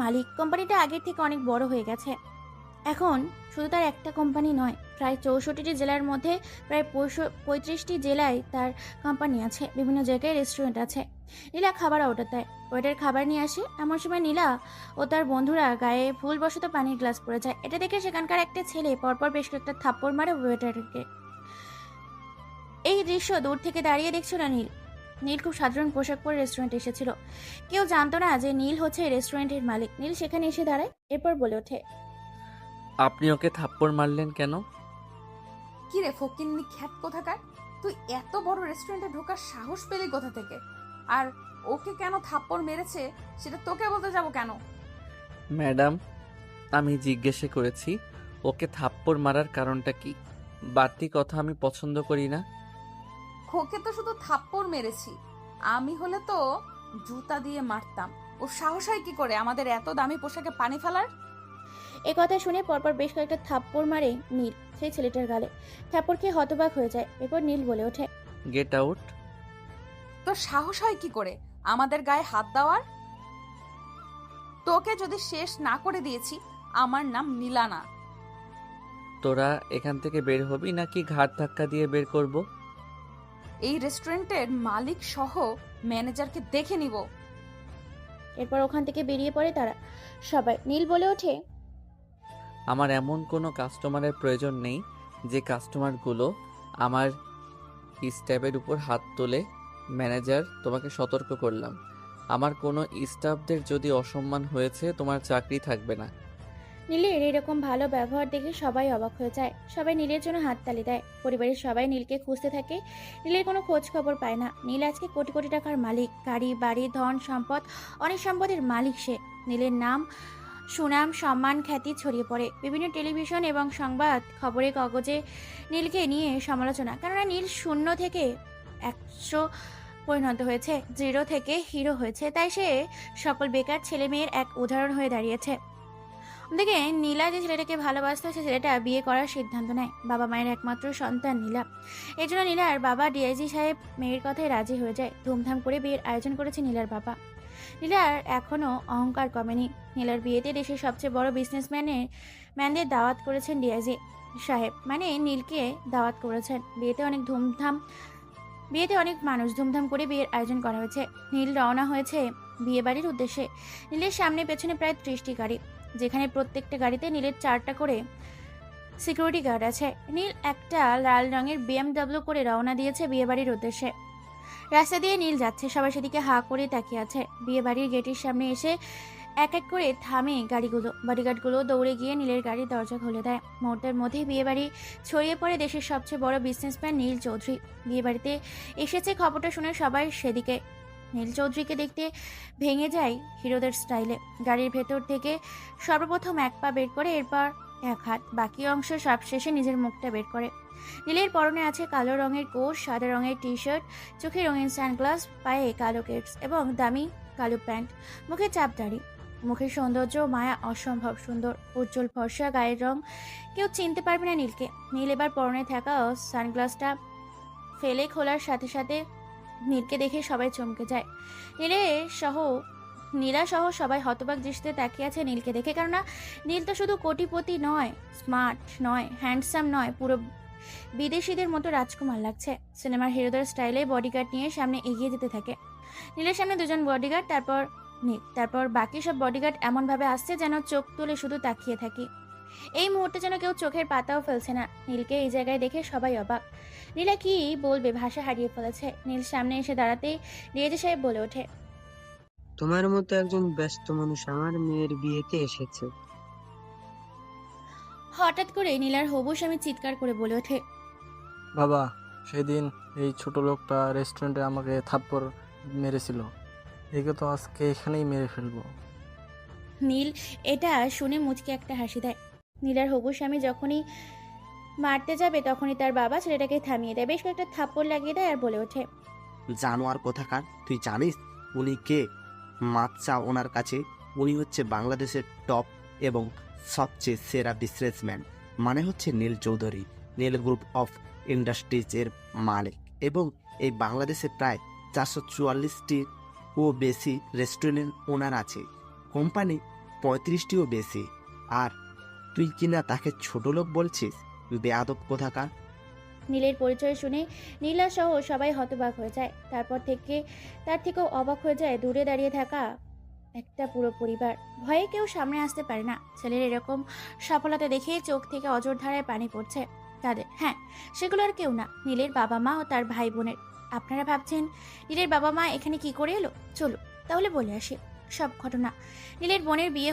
মালিক। কোম্পানিটা আগের থেকে অনেক বড় হয়ে গেছে। এখন শুধু তার একটা কোম্পানি নয়, প্রায় 64টি জেলার মধ্যে প্রায় 35টি জেলায় তার কোম্পানি আছে, বিভিন্ন জায়গায় রেস্টুরেন্ট আছে। নীলা খাবার অর্ডার দেয়, ওয়েটার খাবার নিয়ে আসে। এমন সময় নীলা ও তার বন্ধুরা গায়ে ভুলবশত পানির গ্লাস পড়ে যায়। এটা দেখে সেখানকার একটা ছেলে পরপর বেশ কয়েকটা থাপ্পড় মারে ওয়েটারকে। এই দৃশ্য দূর থেকে দাঁড়িয়ে দেখছিল নীল। নীল খুব সাধারণ পোশাক পরে রেস্টুরেন্টে এসেছিল। কেউ জানতো না যে নীল হচ্ছে রেস্টুরেন্টের মালিক। নীল সেখানে এসে দাঁড়ায়, এরপর বলে ওঠে, আপনি ওকে থাপ্পড় মারলেন কেন? কি রে ফকিন্নি খ্যাত কোথাকার, তুই এত বড় রেস্টুরেন্টে ঢোকার সাহস পেলি কোথা থেকে? আর ওকে কেন থাপ্পড় মেরেছে সেটা তোকে বলতে যাব কেন? ম্যাডাম, আমি জিজ্ঞেস করেছি ওকে থাপ্পড় মারার কারণটা কি। বাড়তি কথা আমি পছন্দ করি না। খোকে তো শুধু থাপ্পড় মেরেছি, আমি হলে তো জুতা দিয়ে মারতাম। ও সাহস হয় কি করে আমাদের এত দামি পোশাকে পানি ফেলার? এ কথা শুনে পরপর বেশ কয়েকটা থাপ্পড় মারে নীল সেই ছেলেটার গালে। থাপ্পড় খেয়ে হতবাক হয়ে যায়। এরপর নীল বলে ওঠে, গেট আউট। তোর সাহস হয় কি করে আমাদের গায়ে হাত দেওয়ার? তোকে যদি শেষ না করে দিয়েছি, আমার নাম নীলা না। তোরা এখান থেকে বের হবি নাকি ঘাট ধাক্কা দিয়ে বের করব? এই রেস্টুরেন্টের মালিক সহ ম্যানেজারকে দেখে নিব। এরপর ওখান থেকে বেরিয়ে পড়ে তারা সবাই। নীল বলে ওঠে, আমার এমন কোনো কাস্টমারের প্রয়োজন নেই যে কাস্টমারগুলো আমার স্টাফের উপর হাত তোলে। ম্যানেজার, তোমাকে সতর্ক করলাম, আমার কোনো স্টাফদের যদি অসম্মান হয়েছে তোমার চাকরি থাকবে না। নীলের এরকম ভালো ব্যবহার দেখে সবাই অবাক হয়ে যায়। সবাই নীলের জন্য হাততালি দেয়। পরিবারের সবাই নীলকে খুঁজতে থাকে। নীলের কোনো খোঁজ খবর পায় না। নীল আজকে কোটি কোটি টাকার মালিক, গাড়ি বাড়ি ধন সম্পদ, অনেক সম্পদের মালিক সে। নীলের নাম, সুনাম, সম্মান, খ্যাতি ছড়িয়ে পড়ে। বিভিন্ন টেলিভিশন এবং সংবাদ খবরে কাগজে নীলকে নিয়ে সমালোচনা। কেননা নীল 0 থেকে 100 পরিণত হয়েছে, 0 থেকে হিরো হয়েছে। তাই সে সকল বেকার ছেলে মেয়ের এক উদাহরণ হয়ে দাঁড়িয়েছে। দেখে নীলা যে ছেলেটাকে ভালোবাসতো, সে ছেলেটা বিয়ে করার সিদ্ধান্ত নেয়। বাবা মায়ের একমাত্র সন্তান নীলা। এই জন্য নীলার বাবা ডিআইজি সাহেব মেয়ের কথায় রাজি হয়ে যায়। ধুমধাম করে বিয়ের আয়োজন করেছে নীলার বাবা। নীলার এখনো অহংকার কমেনি। নীলার বিয়েতে দেশের সবচেয়ে বড় ম্যানদের দাওয়াত করেছেন ডিআইজি সাহেব, মানে নীলকে দাওয়াত করেছেন। বিয়েতে অনেক ধুমধাম বিয়েতে অনেক মানুষ, ধুমধাম করে বিয়ের আয়োজন করা হয়েছে। নীল রওনা হয়েছে বিয়ে বাড়ির উদ্দেশ্যে। নীলের সামনে পেছনে প্রায় 30টি গাড়ি, যেখানে প্রত্যেকটা গাড়িতে নীলের 4টা করে সিকিউরিটি গার্ড আছে। নীল একটা লাল রঙের BMW করে রওনা দিয়েছে বিয়ে বাড়ির উদ্দেশ্যে। রাস্তা দিয়ে নীল যাচ্ছে, সবাই সেদিকে হা করে তাকিয়ে আছে। বিয়ে বাড়ির গেটের সামনে এসে এক এক করে থামে গাড়িগুলো। বডিগার্ডগুলো দৌড়ে গিয়ে নীলের গাড়ির দরজা খুলে দেয়। মুহূর্তের মধ্যেই বিয়ে বাড়ি ছড়িয়ে পড়ে দেশের সবচেয়ে বড় বিজনেসম্যান নীল চৌধুরী। বিয়ে বাড়িতে এসেছে খবরটা শুনে সবাই সেদিকে। নীল চৌধুরীকে দেখতে ভেঙে যায় হিরোদের স্টাইলে। গাড়ির ভেতর থেকে সর্বপ্রথম এক পা বের করে, এরপর এক হাত, বাকি অংশ সবশেষে নিজের মুখটা বের করে। নীলের পরনে আছে কালো রঙের কোট, সাদা রঙের টি-শার্ট, চোখে রঙিন সানগ্লাস, পায়ে কালো কেটস এবং দামি কালো প্যান্ট, মুখে চাপ দাড়ি। মুখের সৌন্দর্য মায়া অসম্ভব সুন্দর, উজ্জ্বল ফর্সা গায়ের রং, কেউ চিনতে পারবে না নীলকে। নীল এবার পরনে থাকা সানগ্লাসটা ফেলে খোলার সাথে সাথে নীলকে দেখে সবাই চমকে যায়। নীলা সহ সবাই হতবাক দৃষ্টিতে তাকিয়ে আছে নীলকে দেখে। কেননা নীল তো শুধু কোটিপতি নয়, স্মার্ট নয়, হ্যান্ডসাম নয়, পুরো বিদেশিদের মতো রাজকুমার লাগছে। সিনেমার হিরোদের স্টাইলে বডিগার্ড নিয়ে সামনে এগিয়ে যেতে থাকে। নীলের সামনে 2জন বডিগার্ড, তারপর নীল, তারপর বাকি সব বডিগার্ড এমনভাবে আসছে যেন চোখ তুলে শুধু তাকিয়ে থাকি। এই মুহূর্তে যেন কেউ চোখের পাতাও ফেলছে না। নীলকে এই জায়গায় দেখে সবাই অবাক। নীলা কি বলবে, ভাষা হারিয়ে ফেলেছে। নীল সামনে এসে দাঁড়াতেই ডিএজি সাহেব বলে ওঠে, তোমার মতো একজন ব্যস্ত মানুষ আমার মেয়ের বিয়েতে এসেছে। হঠাৎ করে নীলার হবু স্বামী চিৎকার করে বলে ওঠে, বাবা, সেদিন এই ছোট লোকটা রেস্টুরেন্টে আমাকে থাপ্পড় মেরেছিল, একে তো আজকে এখানেই মেরে ফেলবো। নীল এটা শুনে মুচকে একটা হাসি দেয়। নীলার হবু স্বামী যখনই মারতে যাবে তখনই তার বাবা ছেলেটাকে থামিয়ে দেয়, বেশ কয়েকটা থাপ্পড় লাগিয়ে দেয় আর বলে ওঠে, জানোয়ার কোথাকার, তুই জানিস উনি কে? মাচ্চা ওনার কাছে। উনি হচ্ছে বাংলাদেশের টপ এবং সবচেয়ে সেরা বিজনেসম্যান, মানে হচ্ছে নীল চৌধুরী। নীল গ্রুপ অফ ইন্ডাস্ট্রিজ এর মালিক এবং এই বাংলাদেশে প্রায় 444টির ও বেশি রেস্টুরেন্ট ওনার আছে, কোম্পানি 35টিও বেশি। আর তুই কিনা তাকে ছোট লোক বলছিস, বেয়াদব কোথাকার। নীলের পরিচয় শুনে নীলা সহ সবাই হতবাক হয়ে যায়। তারপর থেকে তার থেকেও অবাক হয়ে যায় দূরে দাঁড়িয়ে থাকা একটা পুরো পরিবার। ভয়ে কেউ সামনে আসতে পারে না। ছেলের এরকম সফলতা দেখে চোখ থেকে অঝোর ধারায় পানি পড়ছে তাদের। হ্যাঁ, সেগুলো আর কেউ না, নীলের বাবা মা ও তার ভাই বোনের। আপনারা ভাবছেন নীলের বাবা মা এখানে কি করে এলো? চলো তাহলে বলে আসি সব ঘটনা। নীলের বোনের বিয়ে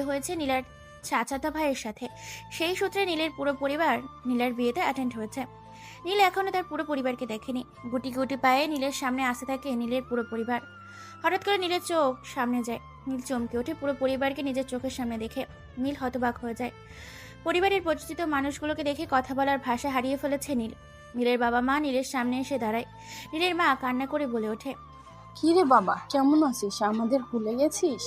হয়েছে নীলার চাচাতো ভাইয়ের সাথে। সেই সূত্রে নীলের পুরো পরিবার নীলার বিয়েতে অ্যাটেন্ড হয়েছে। নীল এখনো তার পুরো পরিবারকে দেখেনি। গুটি গুটি পায়ে নীলের সামনে আসতে থাকে নীলের পুরো পরিবার। হঠাৎ করে নীলের চোখ সামনে যায়। নীল চমকে ওঠে পুরো পরিবারকে নিজের চোখের সামনে দেখে। নীল হতবাক হয়ে যায়। পরিবারের পরিচিত মানুষগুলোকে দেখে কথা বলার ভাষা হারিয়ে ফেলেছে নীল। নীলের বাবা মা নীলের সামনে এসে দাঁড়ায়। নীলের মা কান্না করে বলে ওঠে, কি রে বাবা, কেমন আছিস? আমাদের ভুলে গেছিস?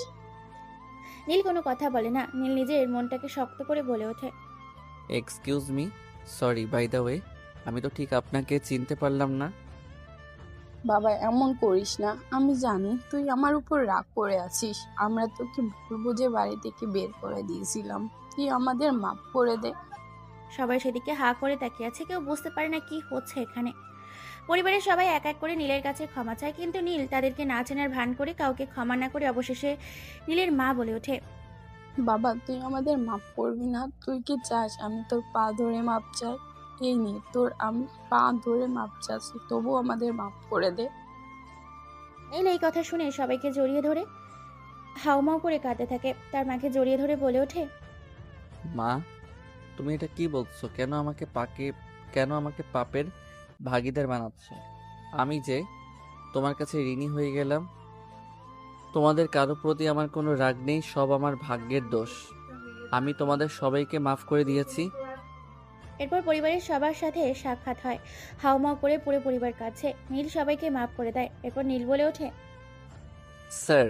নীল কোনো কথা বলে না। নীল নিজের মনটাকে শক্ত করে বলে ওঠে, excuse me, sorry by the way, আমি তো ঠিক আপনাকে চিনতে পারলাম না। বাবা এমন করিস না, আমি জানি তুই আমার উপর রাগ করে আছিস। আমরা তোকে ভুল বুঝে বাড়ি থেকে বের করে দিয়েছিলাম, তুই আমাদের মাফ করে দে। সবাই সেদিকে হা করে তাকিয়ে আছে, কেউ বুঝতে পারে না কি হচ্ছে এখানে। পরিবারের সবাই এক এক করে নীলের কাছে ক্ষমা চায়, কিন্তু নীল তাদেরকে না চেনার ভান করে কাউকে ক্ষমা না করে অবশেষে নীলের মা বলে ওঠে, বাবা তুই আমাদের মাফ করবি না? তুই কি চাস আমি তোর পা ধরে মাপ চাই? এই নে তোর আমি পা ধরে মাপ চাচ্ছি, তবু আমাদের মাফ করে দে। নীল এই কথা শুনে সবাইকে জড়িয়ে ধরে হাউমাউ করে কাঁদতে থাকে। তার মাকে জড়িয়ে ধরে বলে ওঠে, মা, তুমি এটা কি বলছো? কেন আমাকে পাপের ভাগীদার বানাচ্ছ? আমি যে তোমার কাছে ঋণী হয়ে গেলাম। তোমাদের কারো প্রতি আমার কোনো রাগ নেই, সব আমার ভাগ্যের দোষ। আমি তোমাদের সবাইকে মাফ করে দিয়েছি। এরপর পরিবারের সবার সাথে সাক্ষাৎ হয়। হাউমাউ করে পুরো পরিবার কাছে নীল সবাইকে মাফ করে দেয়। এরপর নীল বলে ওঠে, স্যার,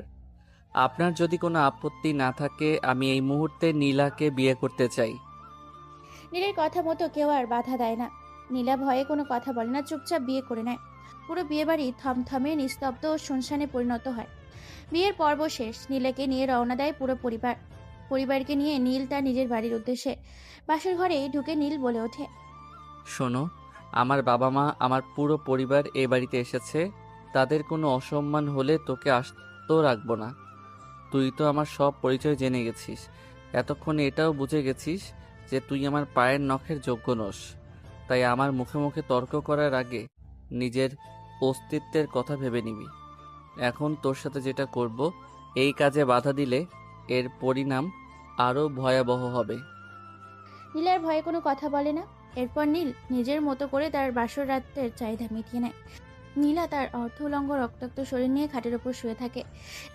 আপনার যদি কোনো আপত্তি না থাকে আমি এই মুহূর্তে নীলাকে বিয়ে করতে চাই। নীলের কথা মতো কেউ আর বাধা দেয় না। নীলা ভয়ে কোনো কথা বলে না, চুপচাপ বিয়ে করে নেয়। পুরো বিয়ে বাড়ি থমথমে নিস্তব্ধ ও শুনশানে পরিণত হয়। বিয়ের পর্ব শেষ। নীলাকে নিয়ে রওনা দেয় পুরো পরিবারকে নিয়ে নীল তার নিজের বাড়ির উদ্দেশ্যে। বাসর ঘরে ঢুকে নীল বলে ওঠে, শোনো, আমার বাবা মা, আমার পুরো পরিবার এই বাড়িতে এসেছে। তাদের কোনো অসম্মান হলে তোকে আস্ত রাখবো না। তুই তো আমার সব পরিচয় জেনে গেছিস। এতক্ষণে এটাও বুঝে গেছিস যে তুই আমার পায়ের নখের যোগ্য নোস। তাই আমার মুখে মুখে তর্ক করার আগে নিজের অস্তিত্বের কথা ভেবে নিবি। এখন তোর সাথে যেটা করব, এই কাজে বাধা দিলে এর পরিণাম আরও ভয়াবহ হবে। নীল আর ভয়ে কোনো কথা বলে না। এরপর নীল নিজের মতো করে তার বাসর রাতের চাহিদা মিটিয়ে নেয়। নীলা তার অর্ধউলঙ্গ রক্তাক্ত শরীর নিয়ে খাটের উপর শুয়ে থাকে।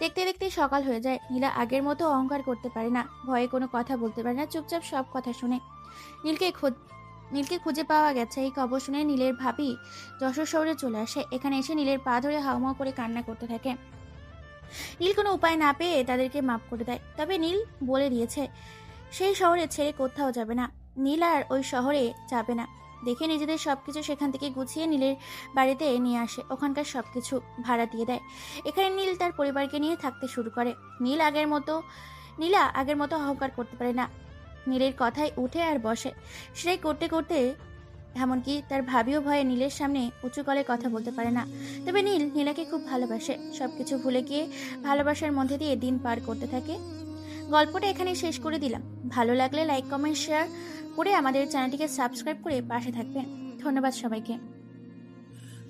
দেখতে দেখতে সকাল হয়ে যায়। নীলা আগের মতো অহংকার করতে পারে না, ভয়ে কোনো কথা বলতে পারে না, চুপচাপ সব কথা শুনে। নীলকে খুঁজে পাওয়া গেছে এই খবর শুনে নীলের ভাবি যশোর শহরে চলে আসে। এখানে এসে নীলের পা ধরে হাউমাউ করে কান্না করতে থাকে। নীল কোনো উপায় না পেয়ে তাদেরকে মাফ করে দেয়। তবে নীল বলে দিয়েছে সেই শহরে ছেড়ে কোথাও যাবে না। নীল আর ওই শহরে যাবে না। দেখে নিজেদের সবকিছু সেখান থেকে গুছিয়ে নীলের বাড়িতে নিয়ে আসে। ওখানকার সবকিছু ভাড়া দিয়ে দেয়। এখানে নীল তার পরিবারকে নিয়ে থাকতে শুরু করে। নীলা আগের মতো অহংকার করতে পারে না। নীলের কথায় উঠে আর বসে। সেটাই করতে করতে এমনকি তার ভাবিও ভয়ে নীলের সামনে উঁচু গলায় কথা বলতে পারে না। তবে নীলাকে খুব ভালোবাসে। সবকিছু ভুলে গিয়ে ভালোবাসার মধ্যে দিয়ে দিন পার করতে থাকে। গল্পটা এখানে শেষ করে দিলাম। ভালো লাগলে লাইক, কমেন্ট, শেয়ার করে আমাদের চ্যানেলটিকে সাবস্ক্রাইব করে পাশে থাকবেন। ধন্যবাদ সবাইকে।